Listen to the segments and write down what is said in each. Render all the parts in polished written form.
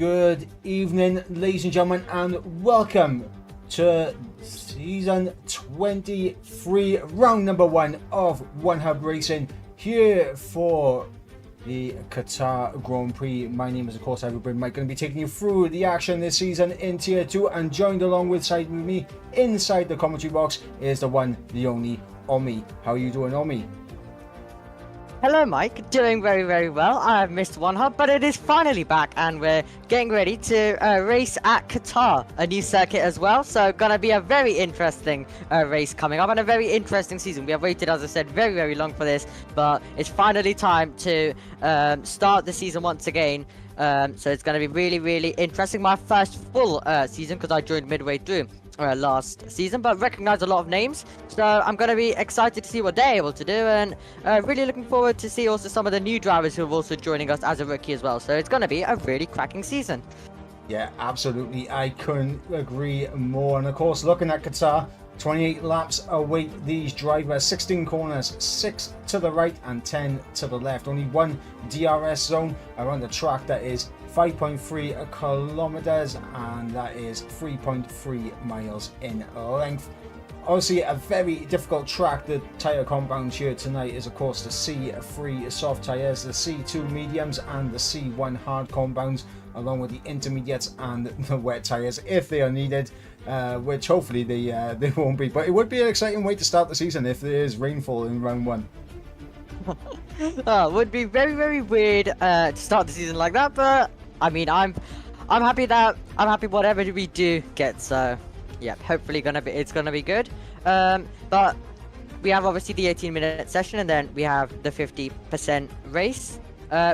Good evening, ladies and gentlemen, and welcome to season 23, round number 1 of One Hub Racing here for the Qatar Grand Prix. My name is, of course, everybody. Mike, going to be taking you through the action this season in Tier 2, and joined along with me inside the commentary box is the one, the only Omi. How are you doing, Omi? Hello Mike, doing very well. I've missed One Hub, but it is finally back and we're getting ready to race at Qatar, a new circuit as well. So gonna be a very interesting race coming up and a very interesting season. We have waited, as I said, very long for this, but it's finally time to start the season once again. So it's gonna be really interesting. My first full season, because I joined midway through last season, but recognize a lot of names, so I'm going to be excited to see what they're able to do, and really looking forward to see also some of the new drivers who are also joining us as a rookie as well. So it's going to be a really cracking season. Yeah, absolutely, I couldn't agree more. And of course, looking at Qatar, 28 laps await these drivers, 16 corners, 6 to the right and 10 to the left. Only one DRS zone around the track that is 5.3 kilometers, and that is 3.3 miles in length. Obviously a very difficult track. The tyre compound here tonight is, of course, the C3 soft tyres, the C2 mediums and the C1 hard compounds, along with the intermediates and the wet tyres if they are needed, which hopefully they won't be. But it would be an exciting way to start the season if there is rainfall in round 1. Would be very weird to start the season like that, but I mean, I'm happy whatever we do get. So yeah, hopefully it's gonna be good. But we have obviously the 18-minute session, and then we have the 50% race.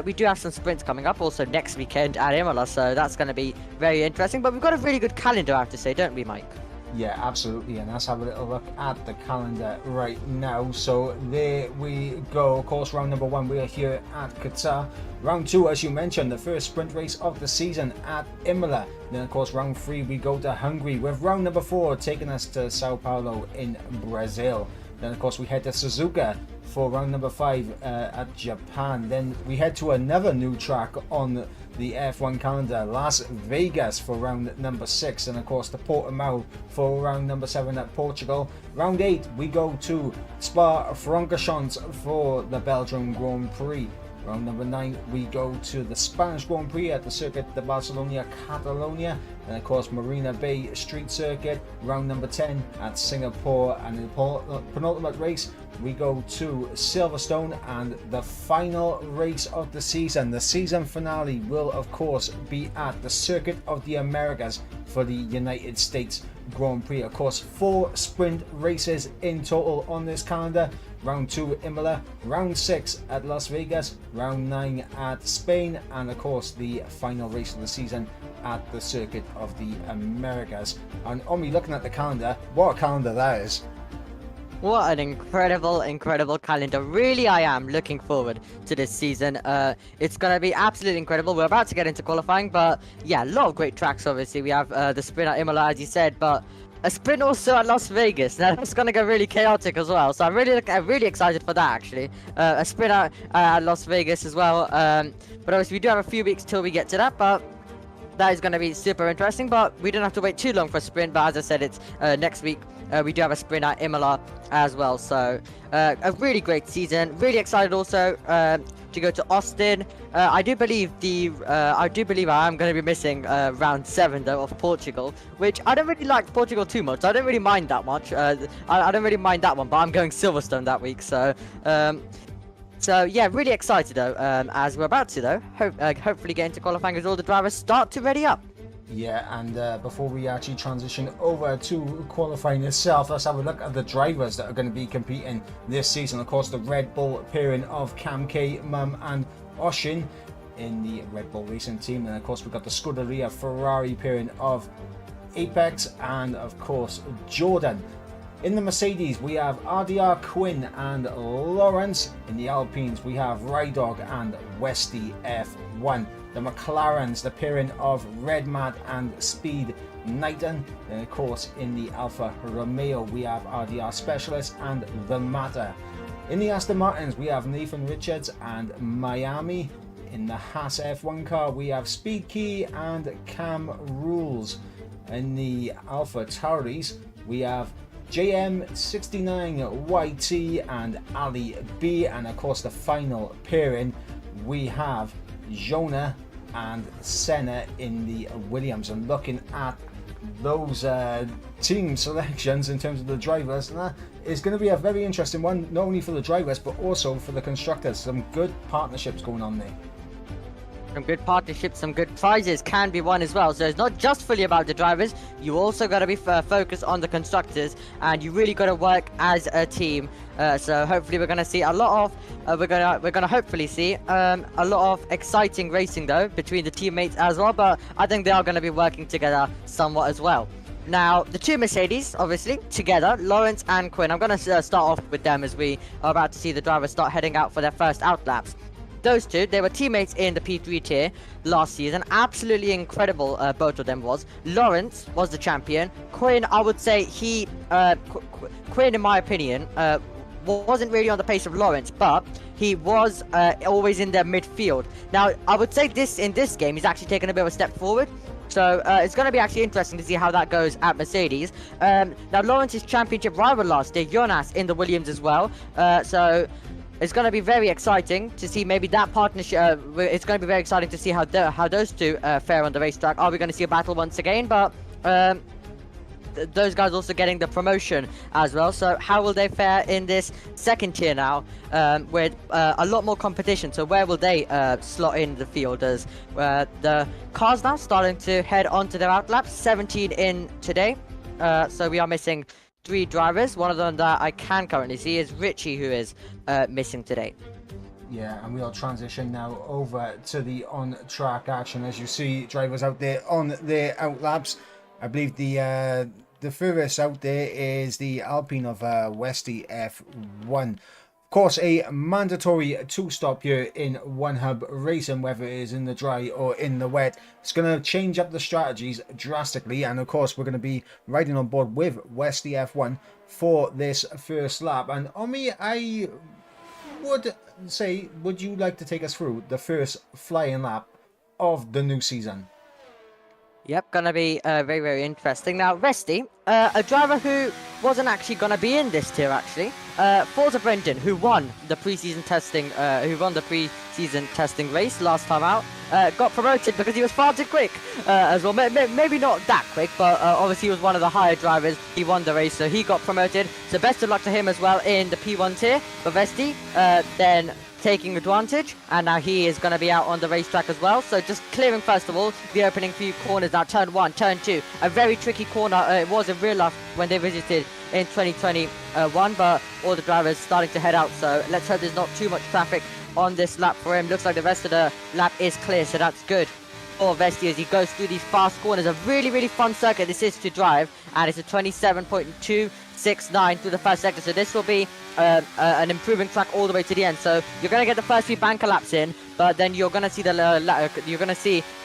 We do have some sprints coming up also next weekend at Imola, so that's going to be very interesting. But we've got a really good calendar, I have to say, don't we, Mike? Yeah, absolutely, and let's have a little look at the calendar right now. So there we go. Of course, round number 1, we are here at Qatar. Round 2, as you mentioned, the first sprint race of the season at Imola. Then, of course, round 3, we go to Hungary, with round number 4 taking us to Sao Paulo in Brazil. Then, of course, we head to Suzuka for round number 5 at Japan. Then we head to another new track on the F1 calendar, Las Vegas, for round number 6. And, of course, the Portimao for round number 7 at Portugal. Round 8, we go to Spa-Francorchamps for the Belgium Grand Prix. Round number 9, we go to the Spanish Grand Prix at the Circuit de Barcelona, Catalonia. And of course, Marina Bay Street Circuit. Round number 10 at Singapore. And in the penultimate race, we go to Silverstone. And the final race of the season finale, will of course be at the Circuit of the Americas for the United States Grand Prix. Of course, 4 sprint races in total on this calendar. Round 2 Imola, round 6 at Las Vegas, round 9 at Spain, and of course the final race of the season at the Circuit of the Americas. And Omi, looking at the calendar, what a calendar that is. What an incredible calendar. Really, I am looking forward to this season. It's going to be absolutely incredible. We're about to get into qualifying, but yeah, a lot of great tracks, obviously. We have the sprint at Imola, as you said, but a sprint also at Las Vegas. Now that's going to go really chaotic as well. So I'm really excited for that, actually. A sprint at Las Vegas as well. But obviously we do have a few weeks till we get to that, but that is going to be super interesting. But we don't have to wait too long for a sprint. But as I said, it's next week. We do have a sprint at Imola as well. So a really great season. Really excited also to go to Austin. I do believe I am going to be missing round 7 though of Portugal, which I don't really like Portugal too much. I don't really mind that much. I don't really mind that one, but I'm going Silverstone that week. So yeah, really excited though. As we're about to though, hopefully get into qualifying as all the drivers start to ready up. Yeah, and before we actually transition over to qualifying itself, let's have a look at the drivers that are going to be competing this season. Of course, the Red Bull pairing of Cam K, Mum and Oshin in the Red Bull Racing team. And of course, we've got the Scuderia Ferrari pairing of Apex and of course Jordan. In the Mercedes, we have RDR Quinn and Lawrence. In the Alpines, we have Rydog and Westy F1. The McLarens, the pairing of Red Matt and Speed Knighton. Then of course in the Alfa Romeo, we have RDR Specialist and The Matter. In the Aston Martins, we have Nathan Richards and Miami. In the Haas F1 car, we have Speed Key and Cam Rules. In the Alpha Tauris, we have JM69YT and Ali B. And of course, the final pairing, we have Jonah and Senna in the Williams. And looking at those team selections in terms of the drivers, is going to be a very interesting one, not only for the drivers but also for the constructors. Some good partnerships going on there. Some good partnerships, some good prizes can be won as well. So it's not just fully about the drivers. You also got to be focused on the constructors, and you really got to work as a team. So hopefully we're going to see a lot of we're gonna hopefully see a lot of exciting racing though between the teammates as well. But I think they are going to be working together somewhat as well. Now, the two Mercedes, obviously, together, Lawrence and Quinn. I'm going to start off with them as we are about to see the drivers start heading out for their first out laps. Those two, they were teammates in the P3 tier last season. Absolutely incredible, both of them was. Lawrence was the champion. Quinn, I would say Quinn, in my opinion, wasn't really on the pace of Lawrence, but he was always in their midfield. Now, I would say in this game, he's actually taken a bit of a step forward. So it's going to be actually interesting to see how that goes at Mercedes. Now, Lawrence's championship rival last year, Jonas, in the Williams as well. So it's going to be very exciting to see maybe that partnership. It's going to be very exciting to see how those two fare on the racetrack. Are we going to see a battle once again? But those guys also getting the promotion as well. So how will they fare in this second tier now with a lot more competition? So where will they slot in the field as the cars now starting to head on to their out laps? 17 in today. So we are missing 3 drivers. One of them that I can currently see is Richie, who is missing today. Yeah, and we'll transition now over to the on-track action. As you see, drivers out there on their out laps. I believe the furthest out there is the Alpine of Westy F1. Of course, a mandatory 2-stop here in one hub racing, whether it is in the dry or in the wet. It's going to change up the strategies drastically, and of course we're going to be riding on board with Westy F1 for this first lap. And Omi, I would say, would you like to take us through the first flying lap of the new season? Yep, gonna be very, very interesting. Now, Resty, a driver who wasn't actually gonna be in this tier actually. Forza Brendan, who won the preseason testing race last time out, got promoted because he was far too quick as well. Maybe not that quick, but obviously he was one of the higher drivers. He won the race, so he got promoted. So best of luck to him as well in the P1 tier. But Resty, then taking advantage, and now he is going to be out on the racetrack as well. So just clearing first of all the opening few corners. Now turn 1, turn 2, a very tricky corner. It was in real life when they visited in 2021, but all the drivers starting to head out, so let's hope there's not too much traffic on this lap for him. Looks like the rest of the lap is clear, so that's good for Vesti as he goes through these fast corners. A really, really fun circuit this is to drive, and it's a 27.269 through the first sector, so this will be an improving track all the way to the end. So you're going to get the first few banker laps in, but then you're going to see the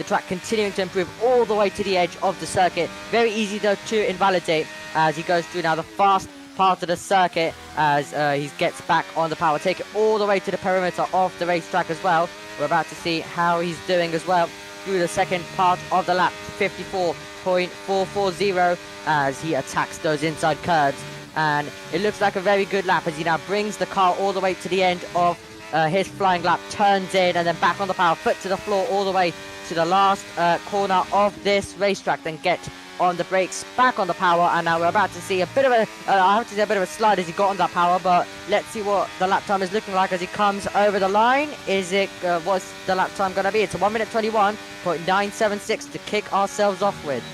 track continuing to improve all the way to the edge of the circuit. Very easy though to invalidate as he goes through now the fast part of the circuit as he gets back on the power. Take it all the way to the perimeter of the racetrack as well. We're about to see how he's doing as well through the second part of the lap, 54.440 as he attacks those inside curves. And it looks like a very good lap as he now brings the car all the way to the end of his flying lap, turns in and then back on the power, foot to the floor all the way to the last corner of this racetrack, then get on the brakes, back on the power, and now we're about to see a bit of a slide as he got on that power. But let's see what the lap time is looking like as he comes over the line. Is it what's the lap time going to be? It's a 1 minute 21.976 to kick ourselves off with.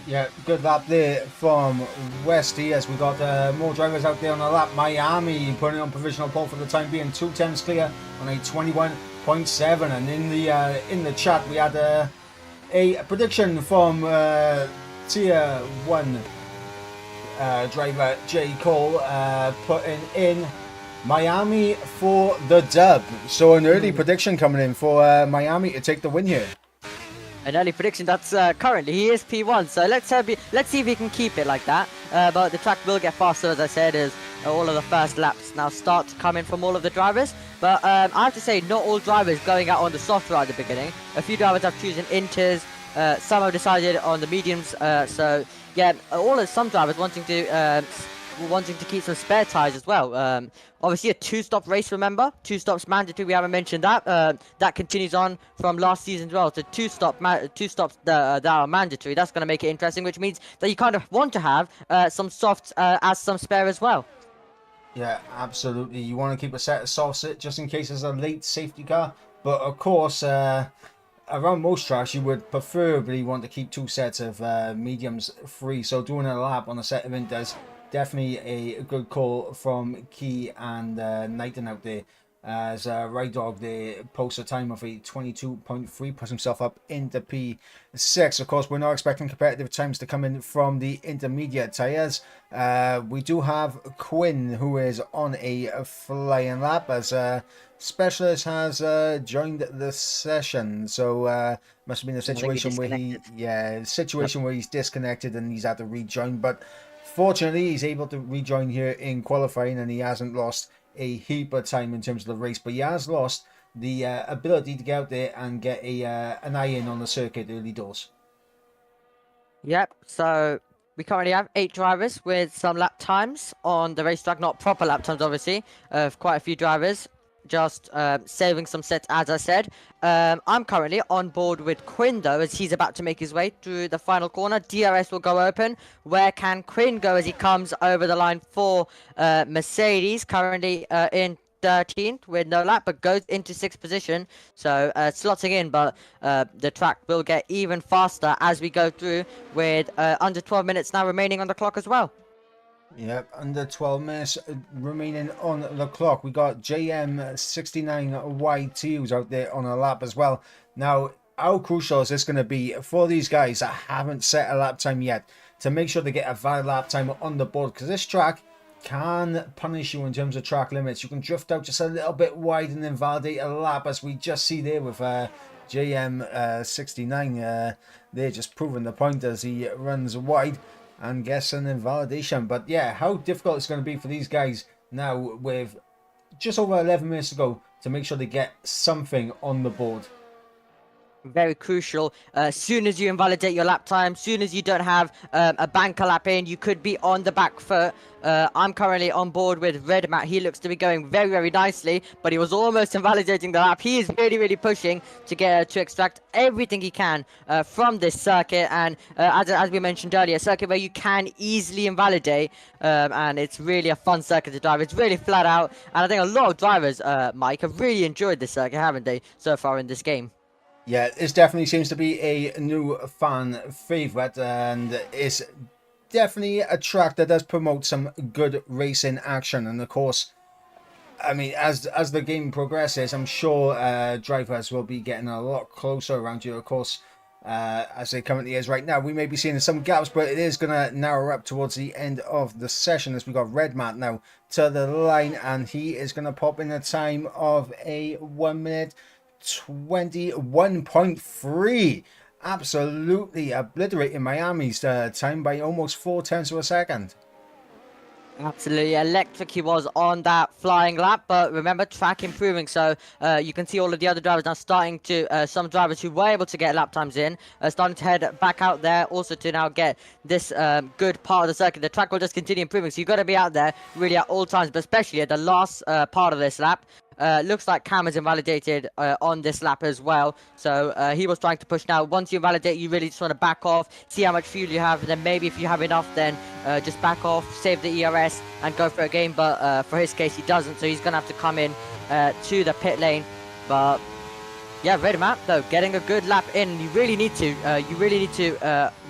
Yeah, good lap there from Westy as we got more drivers out there on the lap. Miami putting on provisional pole for the time being, 2 tenths clear on a 21.7. And in the chat we had a prediction from Tier 1 driver J. Cole putting in Miami for the dub. So an early prediction coming in for Miami to take the win here. An early prediction. That's currently he is P1, so let's see if he can keep it like that. But the track will get faster, as I said, as all of the first laps now start to come in from all of the drivers. But I have to say, not all drivers going out on the soft right at the beginning. A few drivers have chosen inters. Some have decided on the mediums. So yeah, some drivers wanting to keep some spare tires as well. Obviously a 2-stop race, remember? 2 stops mandatory, we haven't mentioned that. That continues on from last season as well. So 2 stops that are mandatory. That's going to make it interesting, which means that you kind of want to have some softs as some spare as well. Yeah, absolutely. You want to keep a set of softs just in case there's a late safety car. But of course, around most tracks, you would preferably want to keep 2 sets of mediums free. So doing a lap on a set of inters, definitely a good call from Key and Knighton out there. As Ride Dog there posts a time of a 22.3, puts himself up into P6. Of course, we're not expecting competitive times to come in from the intermediate tyres. We do have Quinn, who is on a flying lap, as Specialist has joined the session. So must have been a situation where where he's disconnected and he's had to rejoin. But fortunately, he's able to rejoin here in qualifying, and he hasn't lost a heap of time in terms of the race, but he has lost the ability to get out there and get an eye in on the circuit early doors. Yep, so we currently have 8 drivers with some lap times on the racetrack, not proper lap times obviously, of quite a few drivers, just saving some sets as I said. I'm currently on board with Quinn though, as he's about to make his way through the final corner. DRS will go open. Where can Quinn go as he comes over the line for Mercedes, currently in 13th with no lap, but goes into 6th position, so slotting in, but the track will get even faster as we go through with under 12 minutes now remaining on the clock as well. Yep, under 12 minutes remaining on the clock. We got JM69YT who's out there on a lap as well. Now, how crucial is this going to be for these guys that haven't set a lap time yet to make sure they get a valid lap time on the board? Because this track can punish you in terms of track limits. You can drift out just a little bit wide and invalidate a lap, as we just see there with JM69. They're just proving the point as he runs wide and gets an invalidation. But yeah, how difficult it's going to be for these guys now with just over 11 minutes to go to make sure they get something on the board. Very crucial. Soon as you invalidate your lap time, soon as you don't have a banker lap in, you could be on the back foot. I'm currently on board with Red Matt. He looks to be going very, very nicely, but he was almost invalidating the lap. He is really, really pushing to get to extract everything he can from this circuit. And as we mentioned earlier, a circuit where you can easily invalidate, and it's really a fun circuit to drive. It's really flat out, and I think a lot of drivers, Mike, have really enjoyed this circuit, haven't they, so far in this game? Yeah, this definitely seems to be a new fan favourite, and it's definitely a track that does promote some good racing action. And of course, I mean, as the game progresses, I'm sure drivers will be getting a lot closer around you. Of course, as it currently is right now, we may be seeing some gaps, but it is going to narrow up towards the end of the session, as we got Red Matt now to the line, and he is going to pop in a time of a 1 minute 21.3, absolutely obliterating Miami's time by almost 0.4 of a second. Absolutely electric he was on that flying lap, but remember, track improving, so you can see all of the other drivers now starting to, some drivers who were able to get lap times in, starting to head back out there also to now get this good part of the circuit. The track will just continue improving, so you've got to be out there really at all times, but especially at the last part of this lap. Looks like Cam is invalidated on this lap as well, so he was trying to push now. Once you invalidate, you really just want to back off, see how much fuel you have, and then maybe if you have enough, then just back off, save the ERS and go for a game. But for his case, he doesn't, so he's gonna have to come in to the pit lane. But yeah, Red Matt though, getting a good lap in. You really need to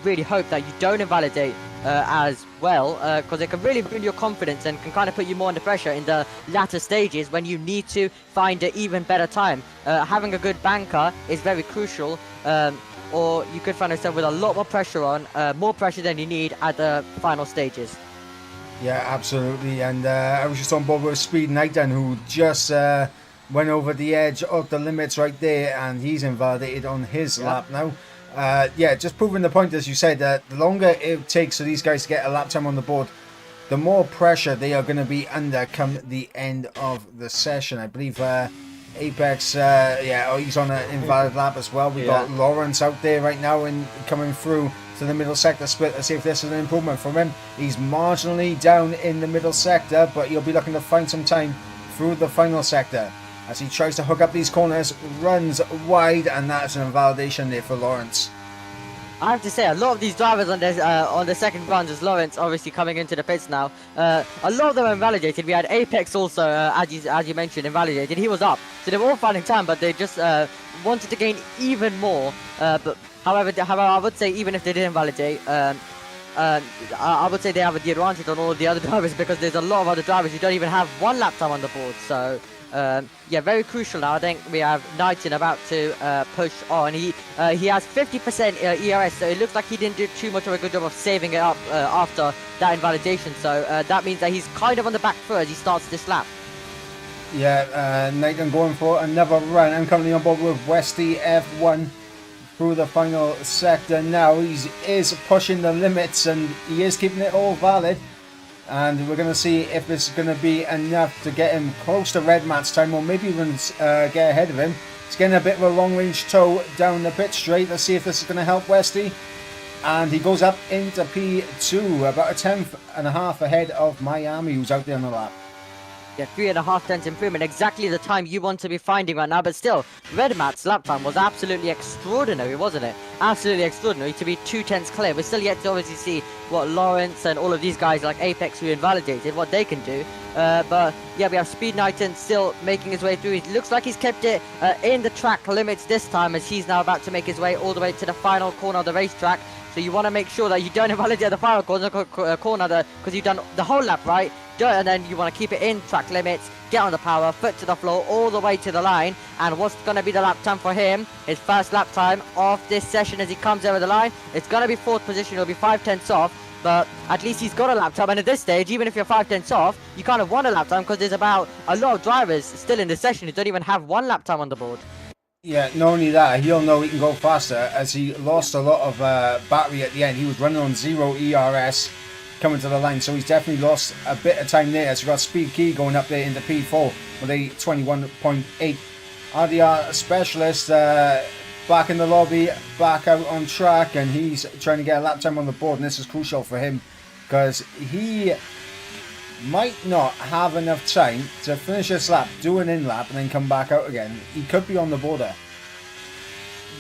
really hope that you don't invalidate as well, because it can really ruin your confidence and can kind of put you more under pressure in the latter stages when you need to find an even better time. Having a good banker is very crucial, or you could find yourself with a lot more pressure on, more pressure than you need at the final stages. Yeah, absolutely. And I was just on board with Speed Knighton, who just went over the edge of the limits right there, and he's invalidated on his lap now. Yeah, just proving the point, as you said, that the longer it takes for these guys to get a lap time on the board, the more pressure they are going to be under come the end of the session. I believe Apex, he's on an invalid lap as well. We got Lawrence out there right now and coming through to the middle sector split. Let's see if this is an improvement from him. He's marginally down in the middle sector, but he'll be looking to find some time through the final sector as he tries to hook up these corners, runs wide, and that's an invalidation there for Lawrence. I have to say, a lot of these drivers on the second round, as Lawrence obviously coming into the pits now, a lot of them are invalidated. We had Apex also, as you mentioned, invalidated. He was up, so they were all finding time, but they just wanted to gain even more. But however, I would say even if they did invalidate, I would say they have the advantage on all of the other drivers because there's a lot of other drivers who don't even have one lap time on the board. So very crucial now. I think we have Knighton about to push on. He has 50% ERS, so it looks like he didn't do too much of a good job of saving it up after that invalidation. So that means that he's kind of on the back foot as he starts this lap. Yeah, Knighton going for another run. I'm currently on board with Westy F1 through the final sector now. He is pushing the limits and he is keeping it all valid. And we're going to see if this is going to be enough to get him close to Red Matt's time, or maybe even get ahead of him. He's getting a bit of a long-range tow down the pit straight. Let's see if this is going to help Westy. And he goes up into P2, about a tenth and a half ahead of Miami, who's out there on the lap. Yeah, 3.5 tenths improvement, exactly the time you want to be finding right now. But still, Red Matt's lap time was absolutely extraordinary, wasn't it? Absolutely extraordinary to be 2 tenths clear. We're still yet to obviously see what Lawrence and all of these guys like Apex who invalidated, what they can do. But yeah, we have Speed Knighton still making his way through. It looks like he's kept it in the track limits this time, as he's now about to make his way all the way to the final corner of the racetrack. So you want to make sure that you don't invalidate the final corner because you've done the whole lap right. And then you want to keep it in track limits, get on the power, foot to the floor, all the way to the line. And what's going to be the lap time for him? His first lap time of this session as he comes over the line. It's going to be 4th position. It'll be 5 tenths off. But at least he's got a lap time. And at this stage, even if you're 5 tenths off, you kind of want a lap time because there's about a lot of drivers still in this session who don't even have 1 lap time on the board. Yeah, not only that, he'll know he can go faster as he lost a lot of battery at the end. He was running on 0 ERS coming to the line, so he's definitely lost a bit of time there. So we've got Speed Key going up there into P4 with a 21.8. RDR Specialist back in the lobby, back out on track, and he's trying to get a lap time on the board, and this is crucial for him because he might not have enough time to finish this lap, do an in-lap, and then come back out again. He could be on the border.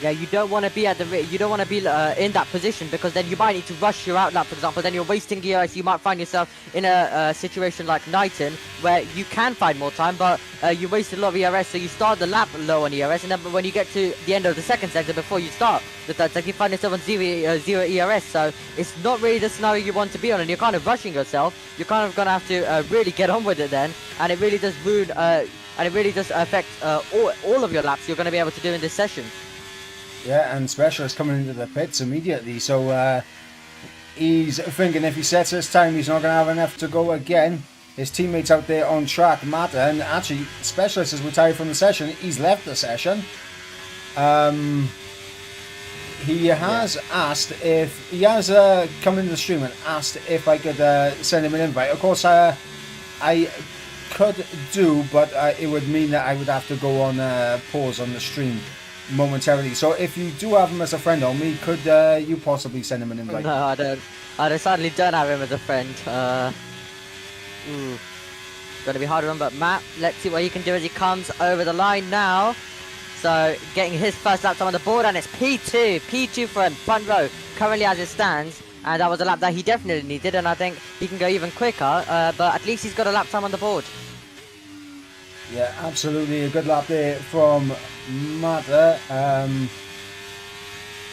Yeah, you don't want to be in that position because then you might need to rush your out lap, for example. Then you're wasting gears. You might find yourself in a situation like Knighton where you can find more time, but you wasted a lot of ERS. So you start the lap low on ERS, and then when you get to the end of the second sector before you start the third sector, you find yourself on zero ERS. So it's not really the scenario you want to be on, and you're kind of rushing yourself. You're kind of gonna have to really get on with it then, and it really does ruin and it really does affect all of your laps you're going to be able to do in this session. Yeah, and Specialist coming into the pits immediately, so he's thinking if he sets his time, he's not going to have enough to go again. His teammates out there on track matter, and actually, Specialist is retired from the session. He's left the session. He has asked if he has come into the stream and asked if I could send him an invite. Of course, I could do, but it would mean that I would have to go on pause on the stream momentarily. So if you do have him as a friend on me, could you possibly send him an invite? No, I don't. I sadly don't have him as a friend. Gonna be hard to remember. But Matt, let's see what he can do as he comes over the line now. So getting his first lap time on the board, and it's P2 for him, front row, currently as it stands. And that was a lap that he definitely needed, and I think he can go even quicker, but at least he's got a lap time on the board. Yeah, absolutely a good lap there from Matter.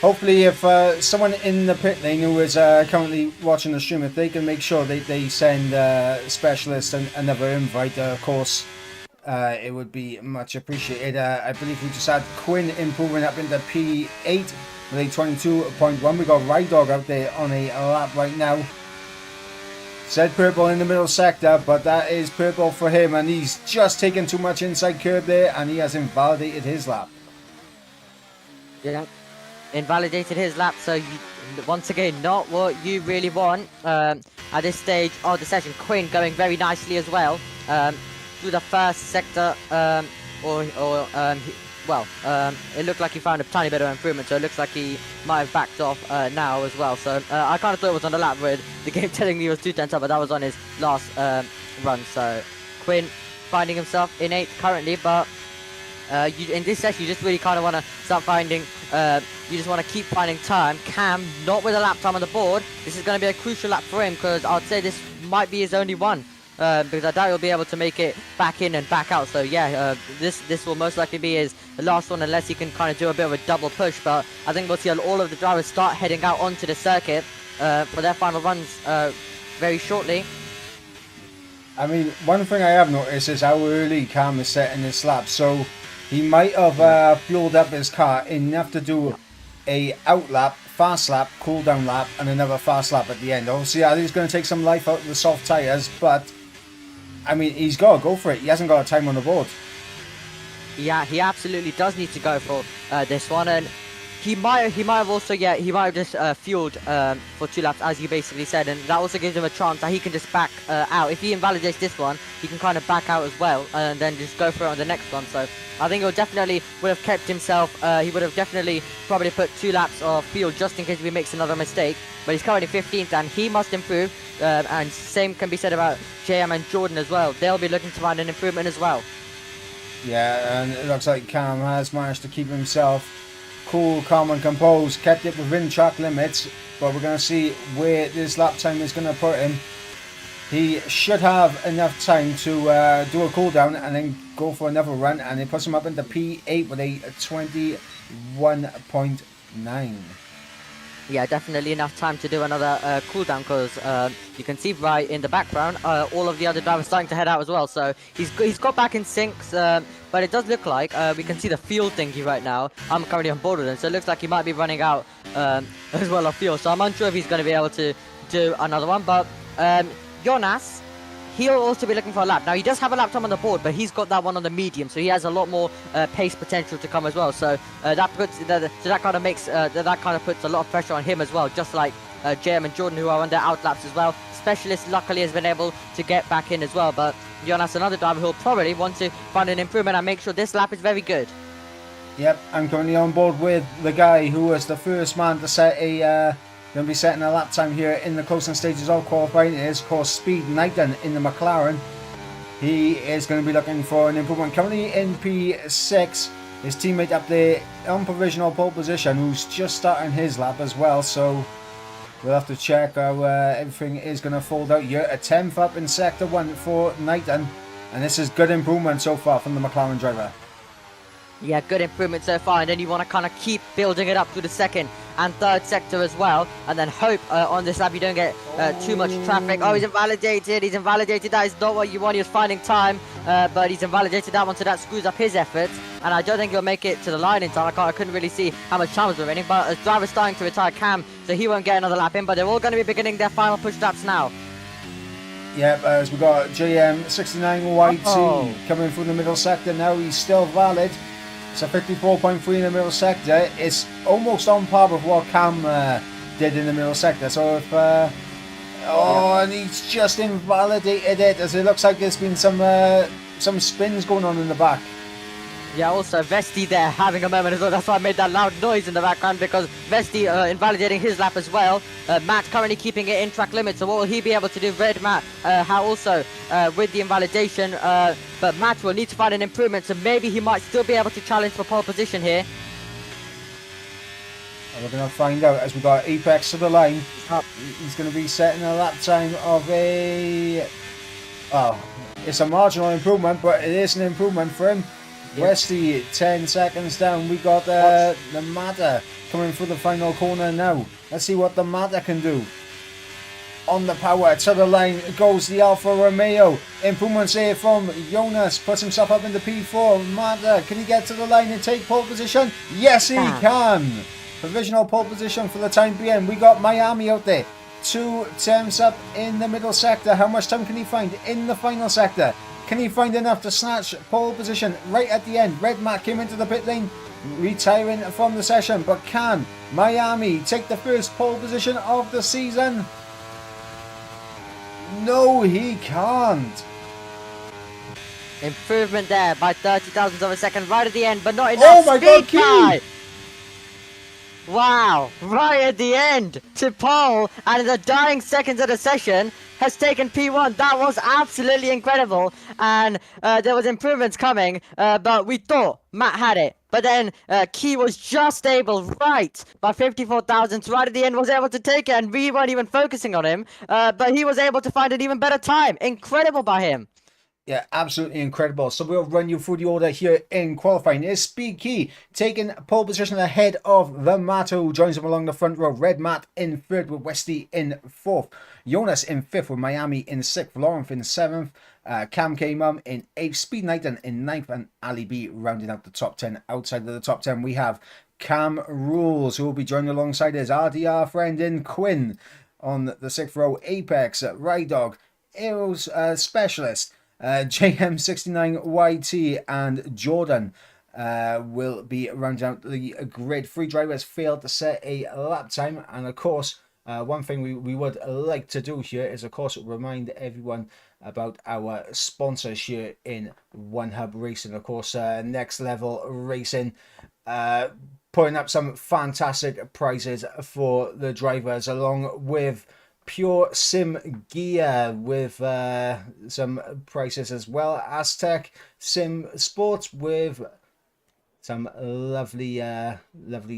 Hopefully if someone in the pit lane who is currently watching the stream, if they can make sure they send Specialist another invite, of course, it would be much appreciated. I believe we just had Quinn improving up into P8 with a 22.1. We got Ride Dog out there on a lap right now. Said purple in the middle sector, but that is purple for him, and he's just taken too much inside curb there, and he has invalidated his lap. Yeah, invalidated his lap, so once again, not what you really want. at this stage of the session. Quinn going very nicely as well through the first sector, it looked like he found a tiny bit of improvement, so it looks like he might have backed off now as well. So I kind of thought it was on the lap with the game telling me he was 2 tenths up, but that was on his last run. So Quinn finding himself in 8th currently, but in this session you just really kind of want to start finding, you just want to keep finding time. Cam, not with a lap time on the board. This is going to be a crucial lap for him, because I'd say this might be his only one. Because I doubt he'll be able to make it back in and back out. So yeah, this will most likely be his last one, unless he can kind of do a bit of a double push. But I think we'll see all of the drivers start heading out onto the circuit for their final runs very shortly. I mean, one thing I have noticed is how early Cam is setting this lap. So he might have fueled up his car enough to do a out lap, fast lap, cool down lap, and another fast lap at the end. Obviously, I think he's going to take some life out of the soft tyres, but I mean, he's got to go for it. He hasn't got a time on the board. Yeah, he absolutely does need to go for this one, and he might have also, he might have just fueled for 2 laps, as you basically said, and that also gives him a chance that he can just back out. If he invalidates this one, he can kind of back out as well, and then just go for it on the next one. So I think he'll definitely would have kept himself, he would have definitely probably put 2 laps of fuel just in case he makes another mistake. But he's currently 15th, and he must improve, and same can be said about JM and Jordan as well. They'll be looking to find an improvement as well. Yeah, and it looks like Cam has managed to keep himself cool, calm and composed, kept it within track limits, but we're going to see where this lap time is going to put him. He should have enough time to do a cool down and then go for another run, and it puts him up into P8 with a 21.9. Yeah, definitely enough time to do another cooldown, because you can see right in the background all of the other drivers starting to head out as well. So he's got back in syncs, but it does look like we can see the fuel thingy right now. I'm currently on board with him, so it looks like he might be running out as well of fuel. So I'm unsure if he's going to be able to do another one, but Jonas, he'll also be looking for a lap. Now, he does have a lap time on the board, but he's got that one on the medium, so he has a lot more pace potential to come as well. So that kind of makes that kind of puts a lot of pressure on him as well, just like JM and Jordan, who are on their out laps as well. Specialist luckily has been able to get back in as well, but Jonas, another driver who'll probably want to find an improvement and make sure this lap is very good. Yep, I'm currently on board with the guy who was the first man to set a going to be setting a lap time here in the closing stages of qualifying. It is, of course, Speed Knighton in the McLaren. He is going to be looking for an improvement. Currently in P6, his teammate up there on provisional pole position, who's just starting his lap as well. So we'll have to check how everything is going to fold out here. A 10th up in Sector 1 for Knighton. And this is good improvement so far from the McLaren driver. Yeah, good improvement so far, and then you want to kind of keep building it up through the second and third sector as well, and then hope on this lap you don't get too much traffic. Oh, he's invalidated. That is not what you want. He was finding time, but he's invalidated that one, so that screws up his efforts, and I don't think he'll make it to the line in time. I couldn't really see how much time was remaining, but as driver's starting to retire Cam, so he won't get another lap in, but they're all going to be beginning their final push laps now. Yep, as we got JM69YT coming through the middle sector now. He's still valid. It's a 54.3 in the middle sector. It's almost on par with what Cam did in the middle sector. So if and he's just invalidated it, as it looks like there's been some spins going on in the back. Yeah, also Vesti there having a moment as well. That's why I made that loud noise in the background, because Vesti invalidating his lap as well. Matt currently keeping it in track limit, so what will he be able to do? Red Matt, how also with the invalidation, but Matt will need to find an improvement, so maybe he might still be able to challenge for pole position here. We're going to find out as we got Apex to the line. He's going to be setting a lap time of a... Oh, it's a marginal improvement, but it is an improvement for him. Yep. Westy 10 seconds down. We got the Mata coming through the final corner now. Let's see what the Mata can do. On the power to the line goes the Alfa Romeo. Improvements here from Jonas. Puts himself up in the P4. Mata, can he get to the line and take pole position? Yes, he can. Provisional pole position for the time being. We got Miami out there. 2 temps up in the middle sector. How much time can he find in the final sector? Can he find enough to snatch pole position right at the end? Red Matt came into the pit lane, retiring from the session. But can Miami take the first pole position of the season? No, he can't. Improvement there by 30 thousandths of a second right at the end, but not enough. Oh my God, Speed Key! guy! Wow, right at the end to pole, and in the dying seconds of the session has taken P1. That was absolutely incredible, and there was improvements coming, but we thought Matt had it. But then Key was just able, right, by 54 thousandths right at the end, was able to take it, and we weren't even focusing on him, but he was able to find an even better time. Incredible by him. Yeah, absolutely incredible. So we'll run you through the order here in qualifying. Is Speed Key taking pole position ahead of the Matt, who joins him along the front row. Red Matt in third with Westy in fourth. Jonas in fifth with Miami in sixth. Lawrence in seventh. Cam K Mum in eighth. Speed Knighton in ninth. And Ali B rounding out the top 10. Outside of the top 10, we have Cam Rules, who will be joining alongside his RDR friend in Quinn. On the sixth row, Apex, Rydog, Aeros Specialist, JM69YT and Jordan will be rounding out the grid. 3 drivers failed to set a lap time, and of course one thing we would like to do here is of course remind everyone about our sponsors here in One Hub Racing. Of course, Next Level Racing putting up some fantastic prizes for the drivers, along with Pure Sim Gear with some prices as well. Aztec Sim Sports with some lovely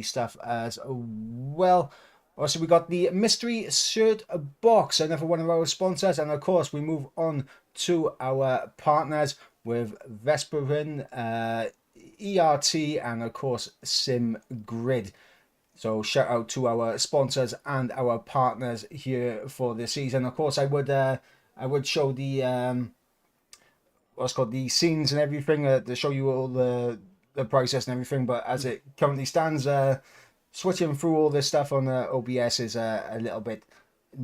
stuff as well. Also, we got the mystery shirt box, another one of our sponsors, and of course we move on to our partners with Vesperin, ERT, and of course Sim Grid. So shout out to our sponsors and our partners here for this season. Of course, I would show the what's called the scenes and everything to show you all the process and everything. But as it currently stands, switching through all this stuff on OBS is a little bit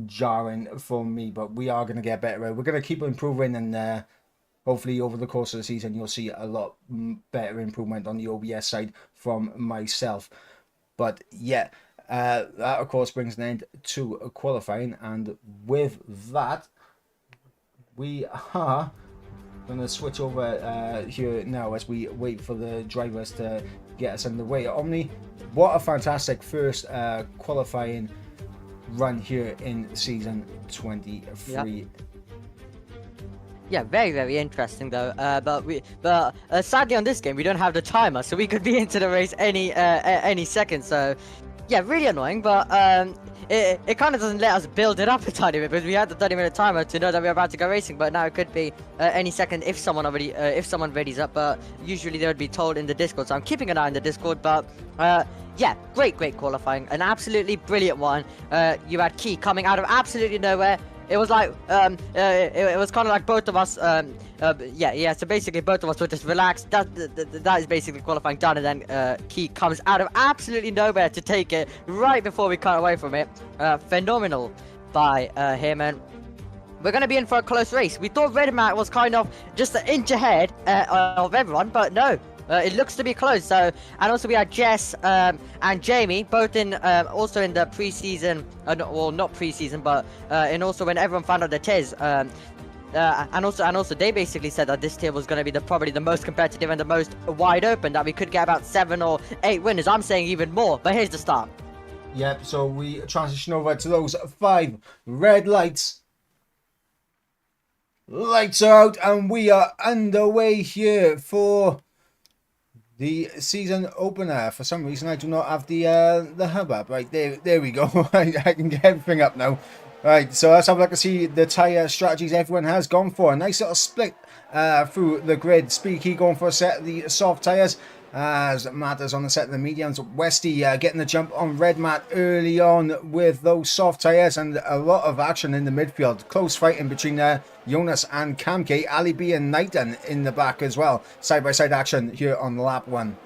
jarring for me. But we are going to get better. We're going to keep improving, and hopefully over the course of the season, you'll see a lot better improvement on the OBS side from myself. But yeah, that of course brings an end to qualifying, and with that, we are going to switch over here now as we wait for the drivers to get us underway. Omni, what a fantastic first qualifying run here in season 23. Yep. Yeah, very, very interesting though. But sadly on this game we don't have the timer, so we could be into the race any second. So yeah, really annoying. But it kind of doesn't let us build it up a tiny bit, because we had the 30-minute timer to know that we're about to go racing. But now it could be any second if someone readies up. But usually they would be told in the Discord, so I'm keeping an eye on the Discord. But yeah, great qualifying, an absolutely brilliant one. You had Key coming out of absolutely nowhere. It was like it was kind of like both of us yeah, so basically both of us were just relaxed. That is basically qualifying done, and then Key comes out of absolutely nowhere to take it right before we cut away from it. Phenomenal by him, and we're going to be in for a close race. We thought Red Matt was kind of just an inch ahead of everyone, but no. It looks to be close. So, and also we had Jess and Jamie, both in also in the pre-season, well not pre-season, but and also when everyone found out the TES, and also they basically said that this tier was going to be probably the most competitive and the most wide open, that we could get about 7 or 8 winners. I'm saying even more, but here's the start. Yep. So we transition over to those 5 red lights. Lights are out, and we are underway here for the season opener. For some reason, I do not have the hub up. Right, there we go. I can get everything up now. Right, so let's have a look to see the tyre strategies everyone has gone for. A nice little split through the grid. Speaky going for a set of the soft tyres, as Matt is on the set of the mediums. Westy getting the jump on Red Matt early on with those soft tyres, and a lot of action in the midfield. Close fighting between Jonas and Kamke. Ali B and Knighton in the back as well. Side by side action here on lap 1.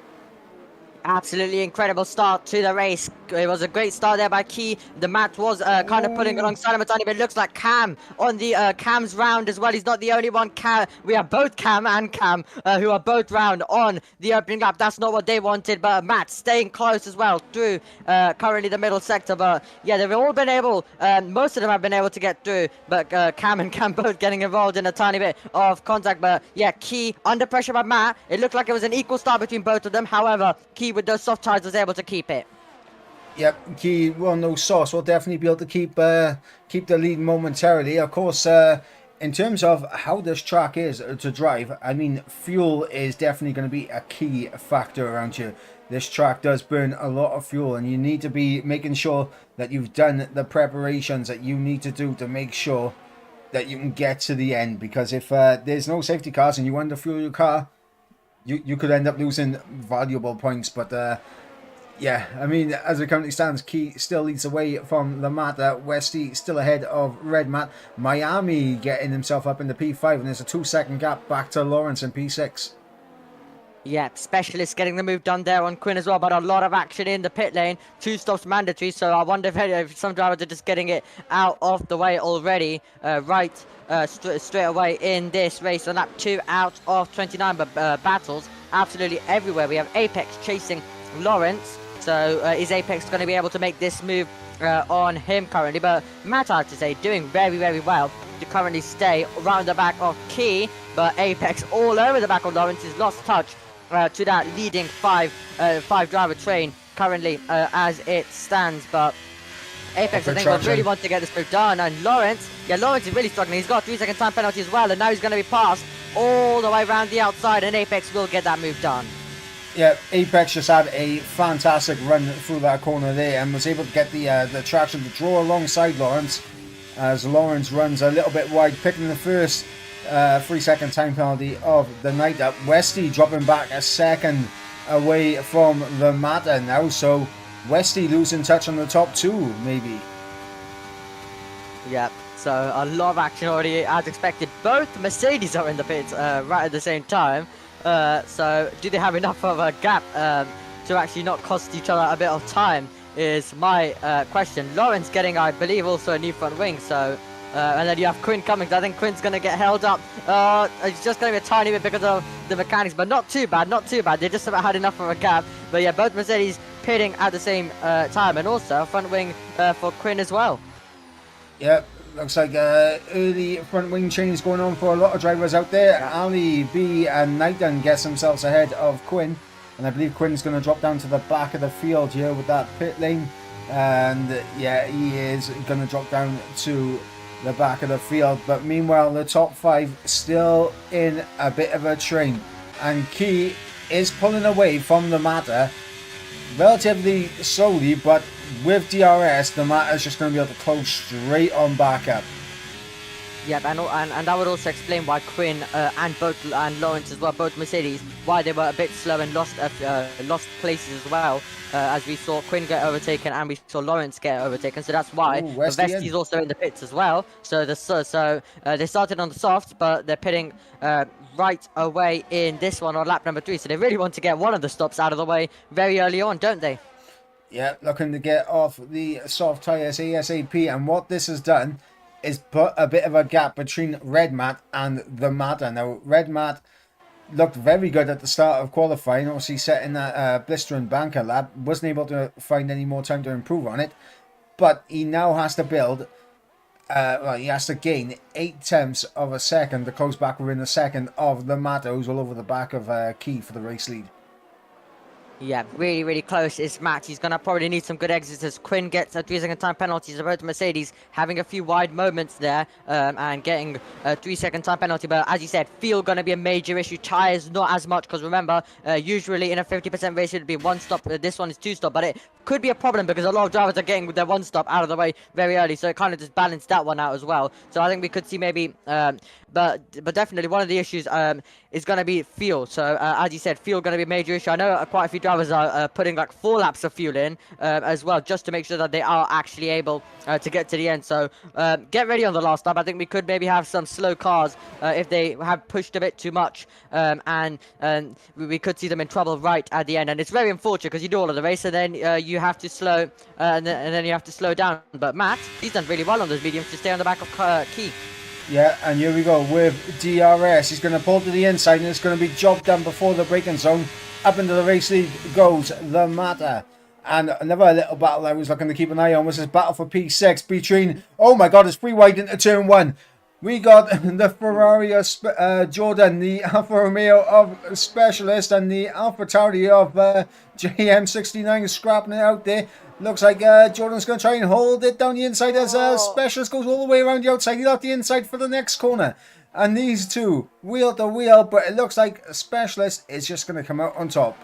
Absolutely incredible start to the race. It was a great start there by Key. The mat was kind of pulling alongside him a tiny bit. It looks like Cam on the Cam's round as well. He's not the only one. We have both Cam and Cam who are both round on the opening lap. That's not what they wanted, but Matt staying close as well through currently the middle sector. But yeah, they've all been able, most of them have been able to get through, but Cam and Cam both getting involved in a tiny bit of contact. But yeah, Key under pressure by Matt. It looked like it was an equal start between both of them. However, Key with those soft tires was able to keep it. Yep, Key on those softs will definitely be able to keep the lead momentarily. Of course, in terms of how this track is to drive, I mean, fuel is definitely going to be a key factor around here. This track does burn a lot of fuel, and you need to be making sure that you've done the preparations that you need to do to make sure that you can get to the end. Because if there's no safety cars and you underfuel your car, you could end up losing valuable points. But yeah, I mean, as it currently stands, Key still leads away from the mat. Westy still ahead of Red Mat. Miami getting himself up in the P5, and there's a 2-second gap back to Lawrence in P6. Yeah, Specialist getting the move done there on Quinn as well, but a lot of action in the pit lane. 2 stops mandatory, so I wonder if some drivers are just getting it out of the way already, straight away in this race on lap 2 out of 29. But battles absolutely everywhere. We have Apex chasing Lawrence, so is Apex going to be able to make this move on him currently? But Matt, I have to say, doing very, very well to currently stay around the back of Key, but Apex all over the back of Lawrence. Has lost touch to that leading five driver train currently as it stands. But Apex, I think, will really want to get this move done. And Lawrence is really struggling. He's got a 3-second time penalty as well, and now he's going to be passed all the way around the outside, and Apex will get that move done. Yeah, Apex just had a fantastic run through that corner there and was able to get the traction to draw alongside Lawrence, as Lawrence runs a little bit wide, picking the first 3-second time penalty of the night up. Westy dropping back a second away from the matter now, so Westy losing touch on the top 2 maybe. Yep, so a lot of action already as expected. Both Mercedes are in the pits right at the same time. So do they have enough of a gap to actually not cost each other a bit of time is my question. Lawrence getting, I believe, also a new front wing, so and then you have Quinn coming. I think Quinn's going to get held up. It's just going to be a tiny bit because of the mechanics, but not too bad. They just about had enough of a gap. But yeah, both Mercedes pitting at the same time, and also a front wing for Quinn as well. Yep. Looks like early front wing change going on for a lot of drivers out there. Yeah. Ali, B and Knighton gets themselves ahead of Quinn. And I believe Quinn's going to drop down to the back of the field here with that pit lane. And yeah, he is going to drop down to the back of the field. But meanwhile, the top 5 still in a bit of a train. And Key is pulling away from the matter relatively slowly, but with DRS, the matter's just going to be able to close straight on back up. Yep, and that would also explain why Quinn and Lawrence as well, both Mercedes, why they were a bit slow and lost places as well. As we saw Quinn get overtaken and we saw Lawrence get overtaken, so that's why. Vesty's also in the pits as well. So they started on the softs, but they're pitting right away in this one on lap number 3. So they really want to get one of the stops out of the way very early on, don't they? Yeah, looking to get off the soft tyres ASAP, and what this has done is put a bit of a gap between Red Mat and the Matter. Now, Red Mat looked very good at the start of qualifying, obviously setting that blistering banker lap, wasn't able to find any more time to improve on it, but he now has to build, he has to gain 8/10 of a second to close back within a second of the Matter, who's all over the back of Key for the race lead. Yeah, really, really close is Max. He's going to probably need some good exits as Quinn gets a 3-second time penalty. So both Mercedes having a few wide moments there and getting a 3-second time penalty. But as you said, fuel going to be a major issue. Tyres, not as much, because remember, usually in a 50% race, it would be 1 stop. This one is 2 stop, but it could be a problem because a lot of drivers are getting their one stop out of the way very early, so it kind of just balanced that one out as well. So I think we could see maybe, but definitely one of the issues is going to be fuel. So as you said, fuel going to be a major issue. I know quite a few drivers are putting like 4 laps of fuel in as well, just to make sure that they are actually able to get to the end. So get ready on the last lap. I think we could maybe have some slow cars if they have pushed a bit too much, and we could see them in trouble right at the end. And it's very unfortunate because you do all of the race and then you have to slow and then you have to slow down. But Matt, he's done really well on those mediums to stay on the back of Key. Yeah, and here we go with DRS. He's going to pull to the inside, and it's going to be job done before the braking zone. Up into the race lead goes the Matter. And another little battle I was looking to keep an eye on was this battle for P6 between, oh my god, it's free wide into turn 1. We got the Ferrari of Jordan, the Alfa Romeo of Specialist, and the Alfa Tauri of JM69 scrapping it out there. Looks like Jordan's going to try and hold it down the inside as Specialist goes all the way around the outside. He'll have the inside for the next corner. And these two, wheel to wheel, but it looks like Specialist is just going to come out on top.